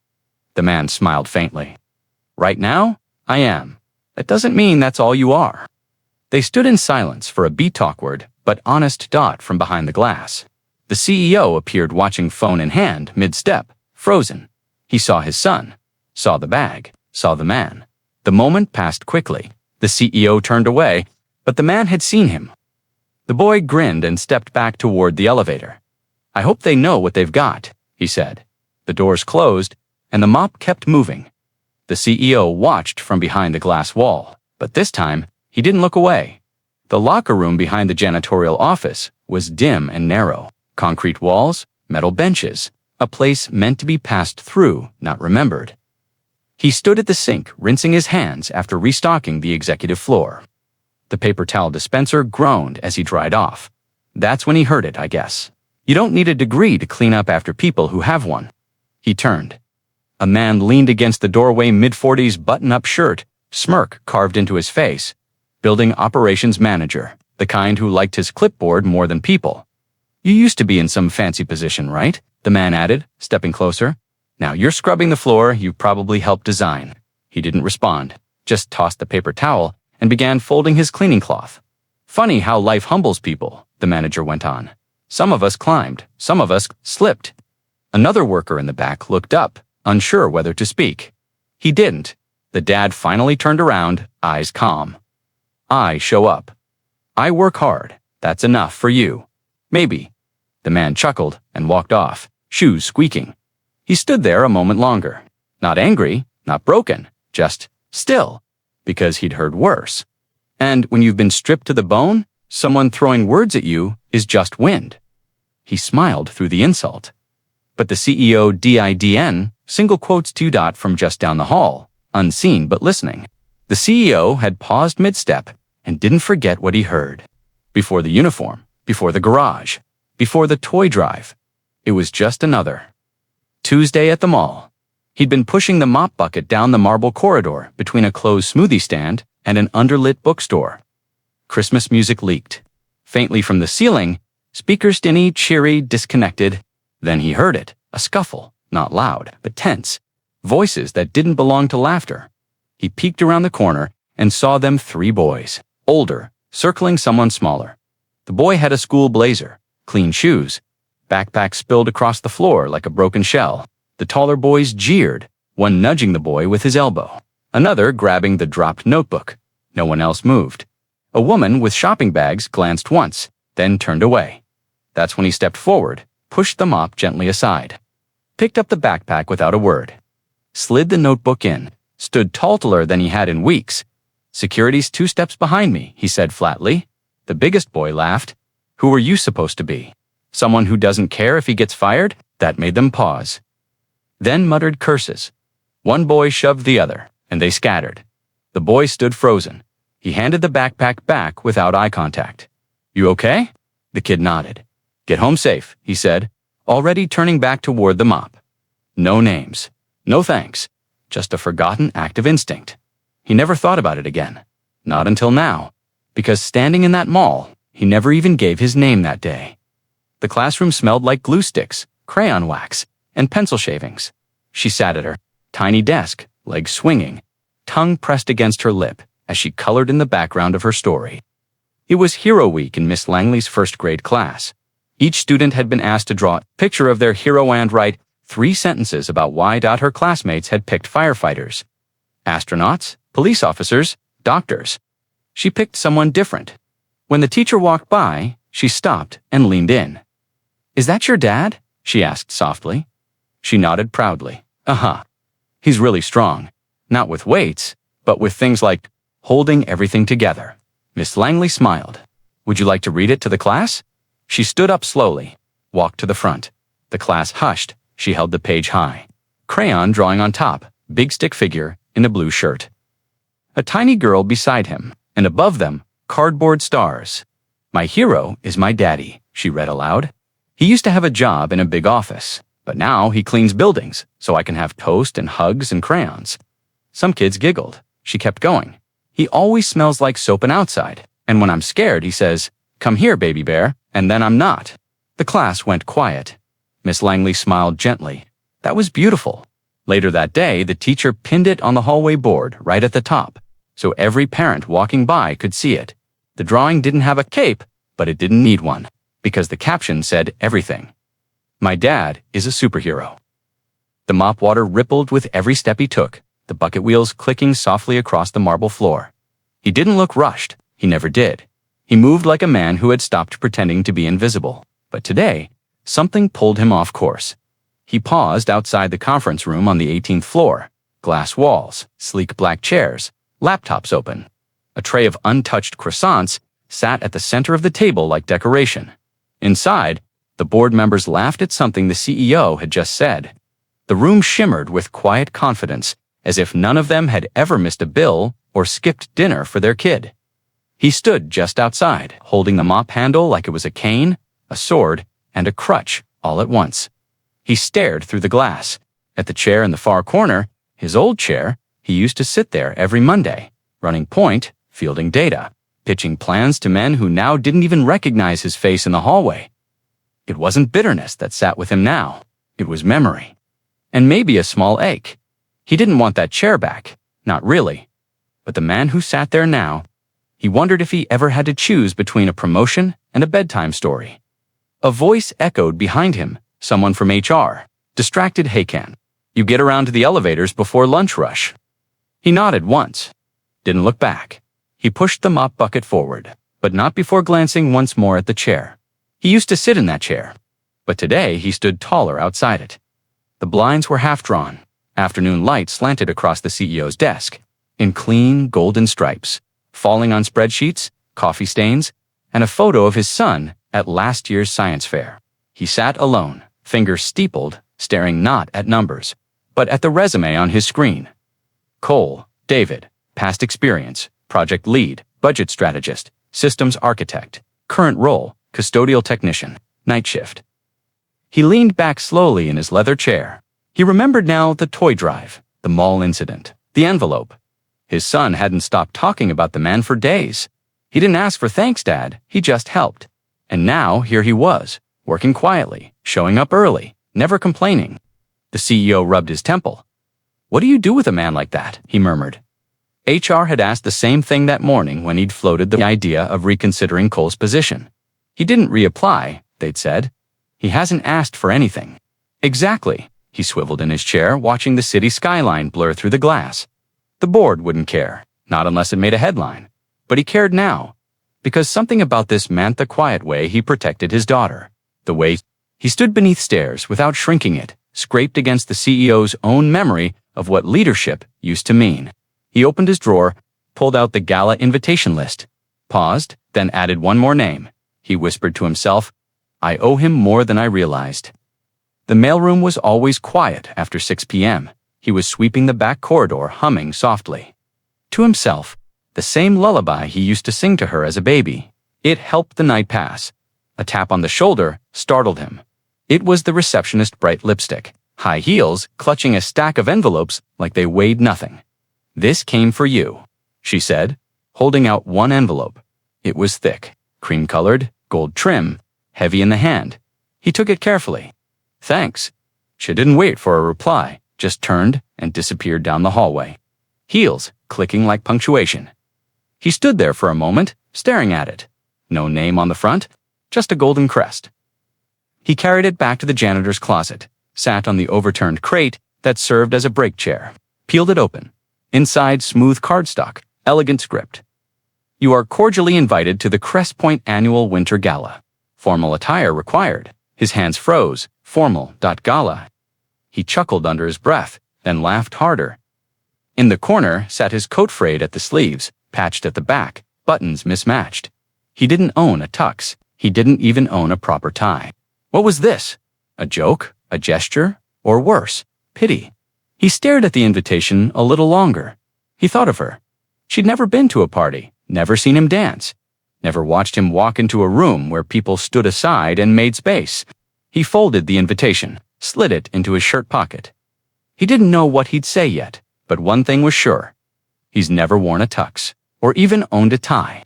The man smiled faintly. Right now, I am. That doesn't mean that's all you are. They stood in silence for a beat awkward, but honest dot from behind the glass. The CEO appeared watching phone in hand, mid-step, frozen. He saw his son, saw the bag, saw the man. The moment passed quickly. The CEO turned away, but the man had seen him. The boy grinned and stepped back toward the elevator. I hope they know what they've got, he said. The doors closed, and the mop kept moving. The CEO watched from behind the glass wall, but this time, he didn't look away. The locker room behind the janitorial office was dim and narrow. Concrete walls, metal benches, a place meant to be passed through, not remembered. He stood at the sink, rinsing his hands after restocking the executive floor. The paper towel dispenser groaned as he dried off. That's when he heard it, I guess. You don't need a degree to clean up after people who have one. He turned. A man leaned against the doorway, mid-40s, button-up shirt, smirk carved into his face. Building operations manager, the kind who liked his clipboard more than people. You used to be in some fancy position, right? The man added, stepping closer. Now you're scrubbing the floor you probably helped design. He didn't respond, just tossed the paper towel and began folding his cleaning cloth. Funny how life humbles people, the manager went on. Some of us climbed, some of us slipped. Another worker in the back looked up, unsure whether to speak. He didn't. The dad finally turned around, eyes calm. I show up. I work hard. That's enough for you. Maybe. The man chuckled and walked off, shoes squeaking. He stood there a moment longer. Not angry, not broken, just still, because he'd heard worse. And when you've been stripped to the bone, someone throwing words at you is just wind. He smiled through the insult. But the CEO DIDN, single quotes 2 dot from just down the hall, unseen but listening. The CEO had paused mid-step and didn't forget what he heard. Before the uniform, before the garage, before the toy drive. It was just another Tuesday at the mall. He'd been pushing the mop bucket down the marble corridor between a closed smoothie stand and an underlit bookstore. Christmas music leaked faintly from the ceiling, speakers tinny, cheery, disconnected. Then he heard it, a scuffle, not loud, but tense, voices that didn't belong to laughter. He peeked around the corner and saw them 3 boys, older, circling someone smaller. The boy had a school blazer, clean shoes, backpack spilled across the floor like a broken shell. The taller boys jeered, one nudging the boy with his elbow, another grabbing the dropped notebook. No one else moved. A woman with shopping bags glanced once, then turned away. That's when he stepped forward, pushed the mop gently aside, picked up the backpack without a word, slid the notebook in, stood taller than he had in weeks. "Security's 2 steps behind me," he said flatly. The biggest boy laughed. "Who are you supposed to be? Someone who doesn't care if he gets fired?" That made them pause. Then muttered curses. One boy shoved the other, and they scattered. The boy stood frozen. He handed the backpack back without eye contact. "You okay?" The kid nodded. "Get home safe," he said, already turning back toward the mop. No names. No thanks. Just a forgotten act of instinct. He never thought about it again. Not until now. Because standing in that mall, he never even gave his name that day. The classroom smelled like glue sticks, crayon wax, and pencil shavings. She sat at her tiny desk, legs swinging, tongue pressed against her lip as she colored in the background of her story. It was Hero Week in Miss Langley's first grade class. Each student had been asked to draw a picture of their hero and write 3 sentences about why her classmates had picked firefighters, astronauts, police officers, doctors. She picked someone different. When the teacher walked by, she stopped and leaned in. "Is that your dad?" she asked softly. She nodded proudly. "Uh-huh. He's really strong. Not with weights, but with things like holding everything together." Miss Langley smiled. "Would you like to read it to the class?" She stood up slowly, walked to the front. The class hushed. She held the page high. Crayon drawing on top, big stick figure in a blue shirt. A tiny girl beside him, and above them, cardboard stars. "My hero is my daddy," she read aloud. "He used to have a job in a big office, but now he cleans buildings so I can have toast and hugs and crayons." Some kids giggled. She kept going. "He always smells like soap and outside, and when I'm scared, he says, 'Come here, baby bear,' and then I'm not." The class went quiet. Miss Langley smiled gently. That was beautiful. Later that day, the teacher pinned it on the hallway board right at the top, so every parent walking by could see it. The drawing didn't have a cape, but it didn't need one, because the caption said everything. "My dad is a superhero." The mop water rippled with every step he took, the bucket wheels clicking softly across the marble floor. He didn't look rushed. He never did. He moved like a man who had stopped pretending to be invisible. But today, something pulled him off course. He paused outside the conference room on the 18th floor. Glass walls, sleek black chairs, laptops open. A tray of untouched croissants sat at the center of the table like decoration. Inside, the board members laughed at something the CEO had just said. The room shimmered with quiet confidence, as if none of them had ever missed a bill or skipped dinner for their kid. He stood just outside, holding the mop handle like it was a cane, a sword, and a crutch all at once. He stared through the glass. At the chair in the far corner, his old chair, he used to sit there every Monday, running point, fielding data, pitching plans to men who now didn't even recognize his face in the hallway. It wasn't bitterness that sat with him now. It was memory. And maybe a small ache. He didn't want that chair back. Not really. But the man who sat there now, he wondered if he ever had to choose between a promotion and a bedtime story. A voice echoed behind him, someone from HR. Distracted, "Hey Ken, you get around to the elevators before lunch rush." He nodded once. Didn't look back. He pushed the mop bucket forward, but not before glancing once more at the chair. He used to sit in that chair, but today he stood taller outside it. The blinds were half drawn. Afternoon light slanted across the CEO's desk, in clean, golden stripes, falling on spreadsheets, coffee stains, and a photo of his son at last year's science fair. He sat alone, fingers steepled, staring not at numbers, but at the resume on his screen. Cole, David, past experience, project lead, budget strategist, systems architect, current role, custodial technician, night shift. He leaned back slowly in his leather chair. He remembered now the toy drive, the mall incident, the envelope. His son hadn't stopped talking about the man for days. He didn't ask for thanks, Dad. He just helped. And now here he was, working quietly, showing up early, never complaining. The CEO rubbed his temple. "What do you do with a man like that?" he murmured. HR had asked the same thing that morning when he'd floated the idea of reconsidering Cole's position. He didn't reapply, they'd said. He hasn't asked for anything. Exactly. He swiveled in his chair, watching the city skyline blur through the glass. The board wouldn't care, not unless it made a headline. But he cared now, because something about this meant the quiet way he protected his daughter. The way he stood beneath stairs without shrinking it, scraped against the CEO's own memory of what leadership used to mean. He opened his drawer, pulled out the gala invitation list, paused, then added one more name. He whispered to himself, "I owe him more than I realized." The mailroom was always quiet after 6 p.m. He was sweeping the back corridor, humming softly. To himself, the same lullaby he used to sing to her as a baby. It helped the night pass. A tap on the shoulder startled him. It was the receptionist's bright lipstick, high heels, clutching a stack of envelopes like they weighed nothing. "This came for you," she said, holding out one envelope. It was thick, cream-colored, gold trim, heavy in the hand. He took it carefully. "Thanks." She didn't wait for a reply, just turned and disappeared down the hallway. Heels clicking like punctuation. He stood there for a moment, staring at it. No name on the front, just a golden crest. He carried it back to the janitor's closet, sat on the overturned crate that served as a break chair, peeled it open. Inside, smooth cardstock, elegant script. "You are cordially invited to the Crest Point Annual Winter Gala. Formal attire required." His hands froze. Formal.gala. He chuckled under his breath, then laughed harder. In the corner sat his coat frayed at the sleeves, patched at the back, buttons mismatched. He didn't own a tux. He didn't even own a proper tie. What was this? A joke? A gesture? Or worse, pity? He stared at the invitation a little longer. He thought of her. She'd never been to a party, never seen him dance, never watched him walk into a room where people stood aside and made space. He folded the invitation, slid it into his shirt pocket. He didn't know what he'd say yet, but one thing was sure. He's never worn a tux, or even owned a tie.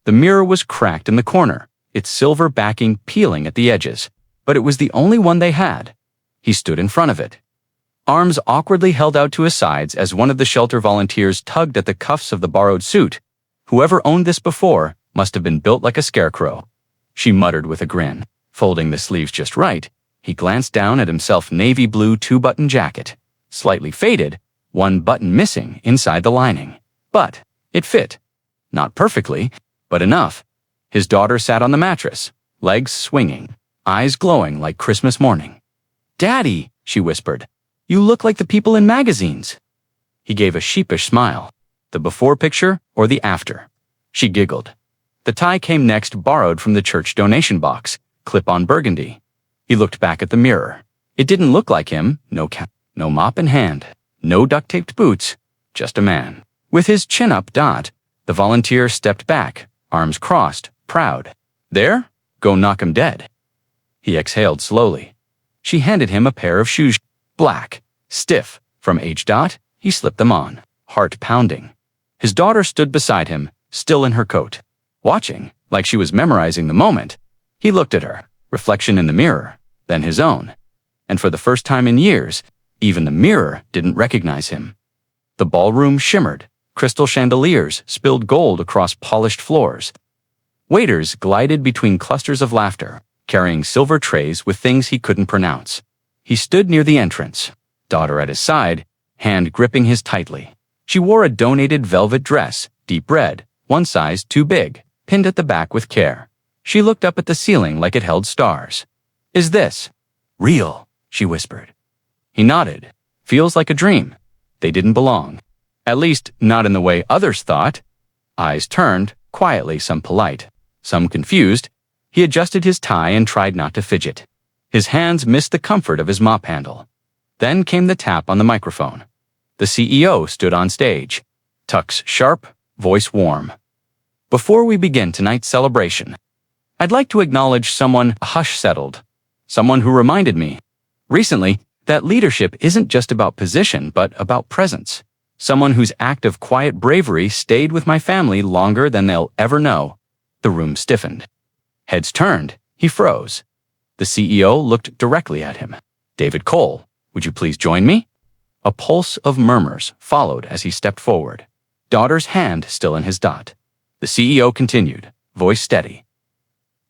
The mirror was cracked in the corner, its silver backing peeling at the edges, but it was the only one they had. He stood in front of it. Arms awkwardly held out to his sides as one of the shelter volunteers tugged at the cuffs of the borrowed suit. Whoever owned this before must have been built like a scarecrow. She muttered with a grin. Folding the sleeves just right, he glanced down at himself navy blue 2-button jacket, slightly faded, one button missing inside the lining. But it fit. Not perfectly, but enough. His daughter sat on the mattress, legs swinging, eyes glowing like Christmas morning. "Daddy," she whispered, "you look like the people in magazines." He gave a sheepish smile. The before picture or the after? She giggled. The tie came next, borrowed from the church donation box, clip-on burgundy. He looked back at the mirror. It didn't look like him, no cap, no mop in hand, no duct-taped boots, just a man. With his chin up. The volunteer stepped back, arms crossed, proud. "There? Go knock 'em dead." He exhaled slowly. She handed him a pair of shoes, black, stiff, from H. He slipped them on, heart pounding. His daughter stood beside him, still in her coat, watching, like she was memorizing the moment. He looked at her, reflection in the mirror, then his own. And for the first time in years, even the mirror didn't recognize him. The ballroom shimmered. Crystal chandeliers spilled gold across polished floors. Waiters glided between clusters of laughter, carrying silver trays with things he couldn't pronounce. He stood near the entrance, daughter at his side, hand gripping his tightly. She wore a donated velvet dress, deep red, one size too big, pinned at the back with care. She looked up at the ceiling like it held stars. "Is this real?" she whispered. He nodded. "Feels like a dream." They didn't belong. At least, not in the way others thought. Eyes turned, quietly, some polite, some confused. He adjusted his tie and tried not to fidget. His hands missed the comfort of his mop handle. Then came the tap on the microphone. The CEO stood on stage. Tux sharp, voice warm. "Before we begin tonight's celebration, I'd like to acknowledge someone." A hush settled. Someone who reminded me, recently, that leadership isn't just about position, but about presence. Someone whose act of quiet bravery stayed with my family longer than they'll ever know. The room stiffened. Heads turned. He froze. The CEO looked directly at him. "David Cole, would you please join me?" A pulse of murmurs followed as he stepped forward, daughter's hand still in his dot. The CEO continued, voice steady.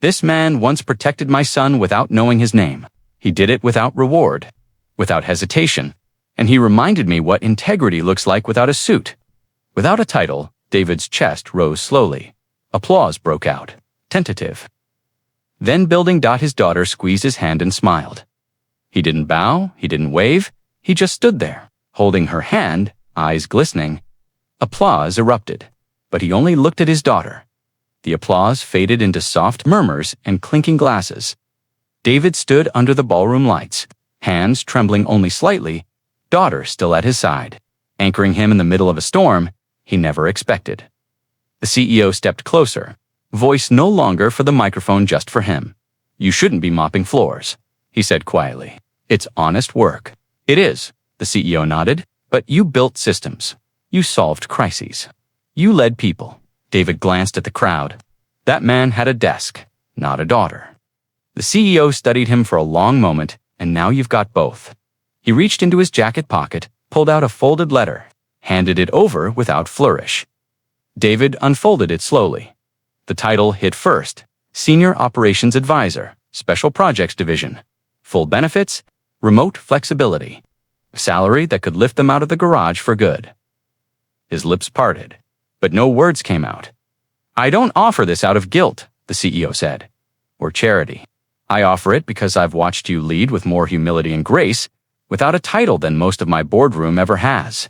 "This man once protected my son without knowing his name. He did it without reward, without hesitation, and he reminded me what integrity looks like without a suit." Without a title, David's chest rose slowly. Applause broke out, tentative. Then building. His daughter squeezed his hand and smiled. He didn't bow, he didn't wave, he just stood there, holding her hand, eyes glistening. Applause erupted, but he only looked at his daughter. The applause faded into soft murmurs and clinking glasses. David stood under the ballroom lights, hands trembling only slightly, daughter still at his side, anchoring him in the middle of a storm he never expected. The CEO stepped closer, voice no longer for the microphone, just for him. "You shouldn't be mopping floors," he said quietly. "It's honest work." "It is," the CEO nodded, "but you built systems. You solved crises. You led people." David glanced at the crowd. That man had a desk, not a daughter. The CEO studied him for a long moment, and now you've got both. He reached into his jacket pocket, pulled out a folded letter, handed it over without flourish. David unfolded it slowly. The title hit first: Senior Operations Advisor, Special Projects Division. Full benefits, remote flexibility. A salary that could lift them out of the garage for good. His lips parted, but no words came out. "I don't offer this out of guilt," the CEO said, "or charity. I offer it because I've watched you lead with more humility and grace, without a title than most of my boardroom ever has."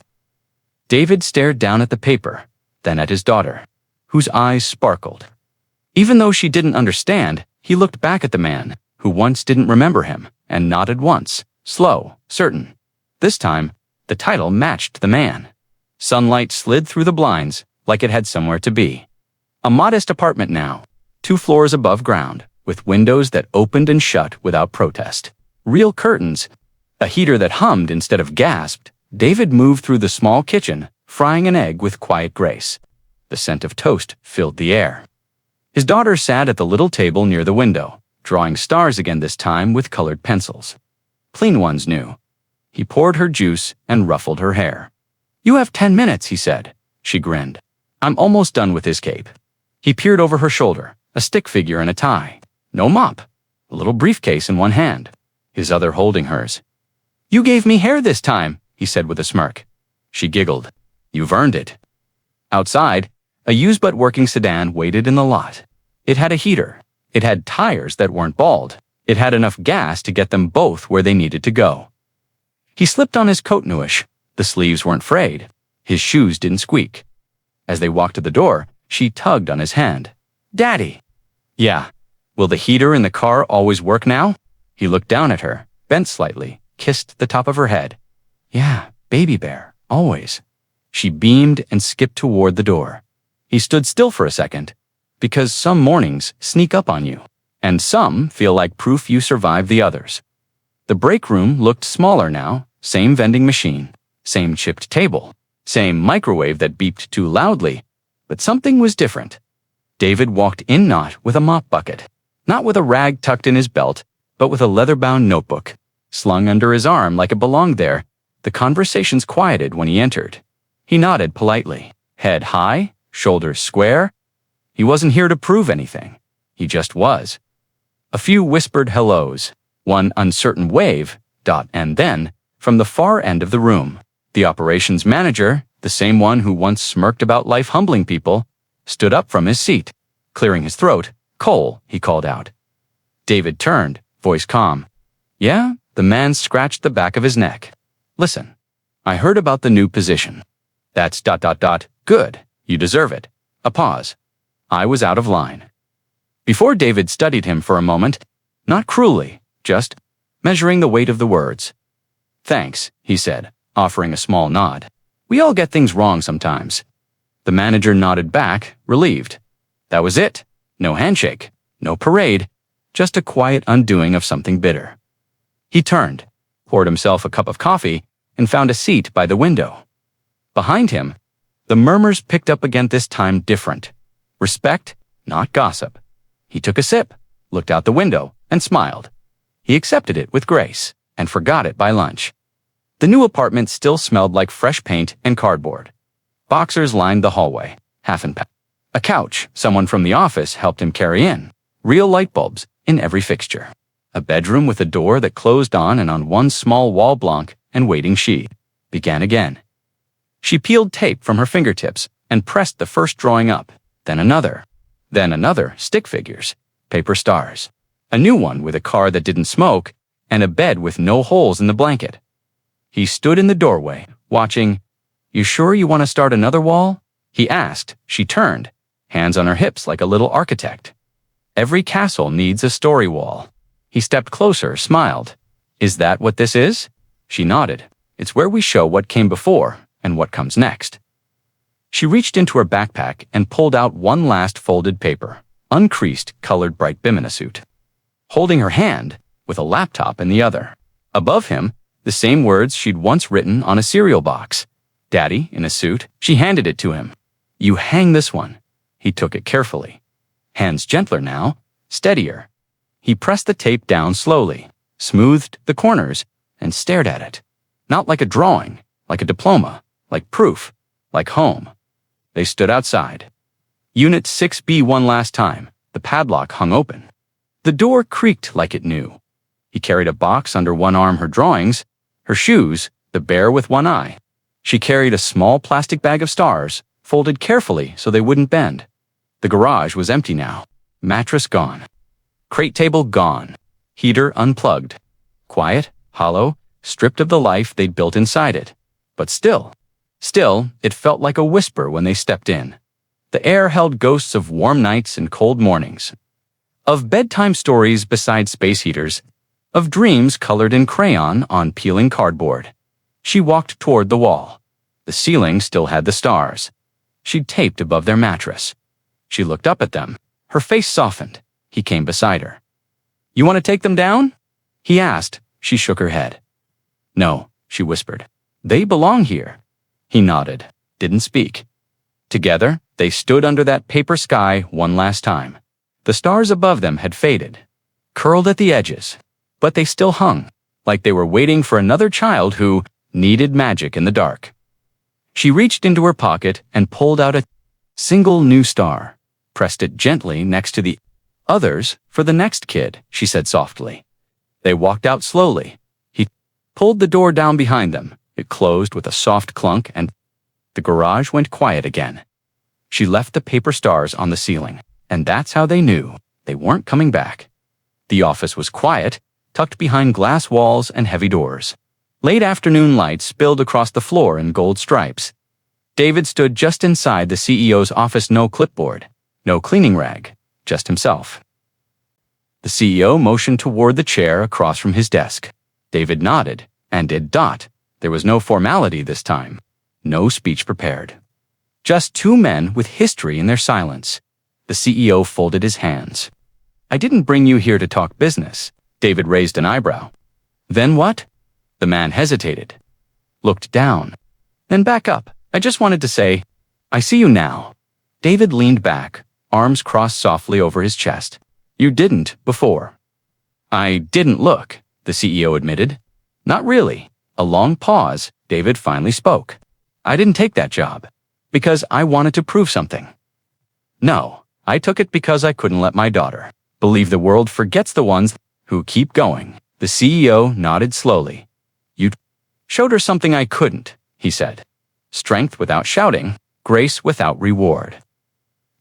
David stared down at the paper, then at his daughter, whose eyes sparkled. Even though she didn't understand, he looked back at the man, who once didn't remember him, and nodded once, slow, certain. This time, the title matched the man. Sunlight slid through the blinds, like it had somewhere to be. A modest apartment now, 2 floors above ground, with windows that opened and shut without protest. Real curtains, a heater that hummed instead of gasped. David moved through the small kitchen, frying an egg with quiet grace. The scent of toast filled the air. His daughter sat at the little table near the window, drawing stars again, this time with colored pencils. Clean ones, new. He poured her juice and ruffled her hair. "You have 10 minutes, he said. She grinned. "I'm almost done with his cape." He peered over her shoulder, a stick figure in a tie. No mop. A little briefcase in one hand, his other holding hers. "You gave me hair this time," he said with a smirk. She giggled. "You've earned it." Outside, a used but working sedan waited in the lot. It had a heater. It had tires that weren't bald. It had enough gas to get them both where they needed to go. He slipped on his coat newish. The sleeves weren't frayed. His shoes didn't squeak. As they walked to the door, she tugged on his hand. "Daddy." "Yeah. Will the heater in the car always work now?" He looked down at her, bent slightly, kissed the top of her head. "Yeah, baby bear, always." She beamed and skipped toward the door. He stood still for a second, because some mornings sneak up on you, and some feel like proof you survived the others. The break room looked smaller now, same vending machine, same chipped table, same microwave that beeped too loudly, but something was different. David walked in not with a mop bucket, not with a rag tucked in his belt, but with a leather-bound notebook, slung under his arm like it belonged there. The conversations quieted when he entered. He nodded politely, head high, shoulders square. He wasn't here to prove anything. He just was. A few whispered hellos, one uncertain wave, and then, from the far end of the room, the operations manager, the same one who once smirked about life humbling people, stood up from his seat, clearing his throat. "Cole," he called out. David turned, voice calm. "Yeah?" The man scratched the back of his neck. "Listen, I heard about the new position. That's ... Good, you deserve it." A pause. I was out of line. Before David studied him for a moment, not cruelly, just measuring the weight of the words. "Thanks," he said, offering a small nod. "We all get things wrong sometimes." The manager nodded back, relieved. That was it. No handshake. No parade, just a quiet undoing of something bitter. He turned, poured himself a cup of coffee, and found a seat by the window. Behind him, the murmurs picked up again, this time different. Respect, not gossip. He took a sip, looked out the window, and smiled. He accepted it with grace, and forgot it by lunch. The new apartment still smelled like fresh paint and cardboard. Boxers lined the hallway, half unpacked. A couch someone from the office helped him carry in. Real light bulbs in every fixture. A bedroom with a door that closed on and on one small wall blanc and waiting she began again. She peeled tape from her fingertips and pressed the first drawing up, then another, stick figures, paper stars. A new one with a car that didn't smoke, and a bed with no holes in the blanket. He stood in the doorway, watching. "You sure you want to start another wall?" he asked. She turned, hands on her hips like a little architect. "Every castle needs a story wall." He stepped closer, smiled. "Is that what this is?" She nodded. "It's where we show what came before and what comes next." She reached into her backpack and pulled out one last folded paper, uncreased, colored bright bimini suit. Holding her hand, with a laptop in the other. Above him, the same words she'd once written on a cereal box. "Daddy, in a suit." She handed it to him. "You hang this one." He took it carefully. Hands gentler now, steadier. He pressed the tape down slowly, smoothed the corners, and stared at it. Not like a drawing, like a diploma, like proof, like home. They stood outside. Unit 6B one last time. The padlock hung open. The door creaked like it knew. He carried a box under one arm, her drawings, her shoes, the bear with one eye. She carried a small plastic bag of stars, folded carefully so they wouldn't bend. The garage was empty now. Mattress gone. Crate table gone. Heater unplugged. Quiet, hollow, stripped of the life they'd built inside it. But still, it felt like a whisper when they stepped in. The air held ghosts of warm nights and cold mornings. Of bedtime stories beside space heaters. Of dreams colored in crayon on peeling cardboard. She walked toward the wall. The ceiling still had the stars. She'd taped above their mattress. She looked up at them. Her face softened. He came beside her. "You want to take them down?" he asked. She shook her head. "No," she whispered. "They belong here." He nodded, didn't speak. Together, they stood under that paper sky one last time. The stars above them had faded, curled at the edges, but they still hung, like they were waiting for another child who needed magic in the dark. She reached into her pocket and pulled out a single new star, pressed it gently next to the others for the next kid, she said softly. They walked out slowly. He pulled the door down behind them. It closed with a soft clunk and the garage went quiet again. She left the paper stars on the ceiling, and that's how they knew they weren't coming back. The office was quiet, tucked behind glass walls and heavy doors. Late afternoon light spilled across the floor in gold stripes. David stood just inside the CEO's office, no clipboard, no cleaning rag, just himself. The CEO motioned toward the chair across from his desk. David nodded, and did dot. There was no formality this time, no speech prepared. Just two men with history in their silence. The CEO folded his hands. "I didn't bring you here to talk business." David raised an eyebrow. "Then what?" The man hesitated, looked down, then back up. "I just wanted to say, I see you now." David leaned back, arms crossed softly over his chest. "You didn't before." "I didn't look," the CEO admitted. "Not really." A long pause. David finally spoke. "I didn't take that job because I wanted to prove something. No, I took it because I couldn't let my daughter believe the world forgets the ones who keep going." The CEO nodded slowly. "You showed her something I couldn't," he said. "Strength without shouting, grace without reward."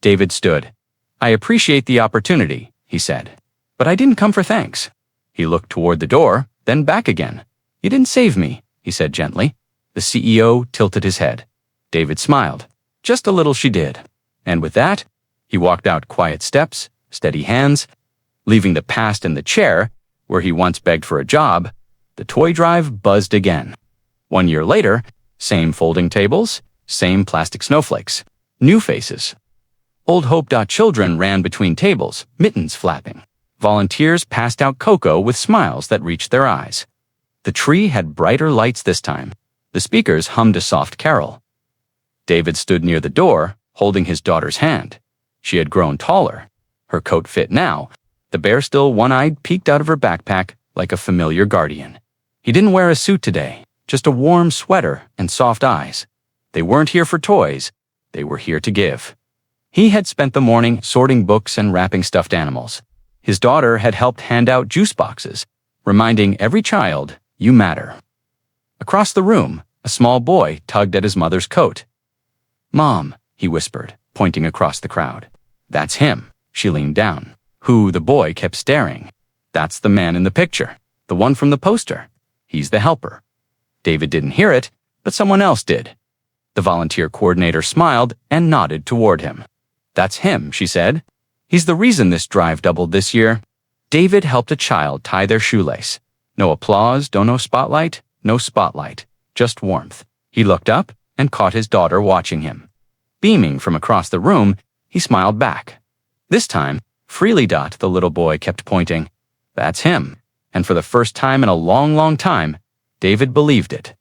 David stood. "I appreciate the opportunity," he said. "But I didn't come for thanks." He looked toward the door, then back again. "You didn't save me," he said gently. The CEO tilted his head. David smiled. "Just a little she did." And with that, he walked out quiet steps, steady hands, leaving the past in the chair where he once begged for a job. The toy drive buzzed again. 1 year later, same folding tables, same plastic snowflakes, new faces. Old Hope. Children ran between tables, mittens flapping. Volunteers passed out cocoa with smiles that reached their eyes. The tree had brighter lights this time. The speakers hummed a soft carol. David stood near the door, holding his daughter's hand. She had grown taller. Her coat fit now. The bear, still one-eyed, peeked out of her backpack like a familiar guardian. He didn't wear a suit today, just a warm sweater and soft eyes. They weren't here for toys. They were here to give. He had spent the morning sorting books and wrapping stuffed animals. His daughter had helped hand out juice boxes, reminding every child, "You matter." Across the room, a small boy tugged at his mother's coat. "Mom," he whispered, pointing across the crowd. "That's him." She leaned down. Who? The boy kept staring. "That's the man in the picture, the one from the poster. He's the helper." David didn't hear it, but someone else did. The volunteer coordinator smiled and nodded toward him. "That's him," she said. "He's the reason this drive doubled this year." David helped a child tie their shoelace. No applause, no spotlight, no spotlight, just warmth. He looked up and caught his daughter watching him. Beaming from across the room, he smiled back. This time, freely. The little boy kept pointing. "That's him." And for the first time in a long, long time, David believed it.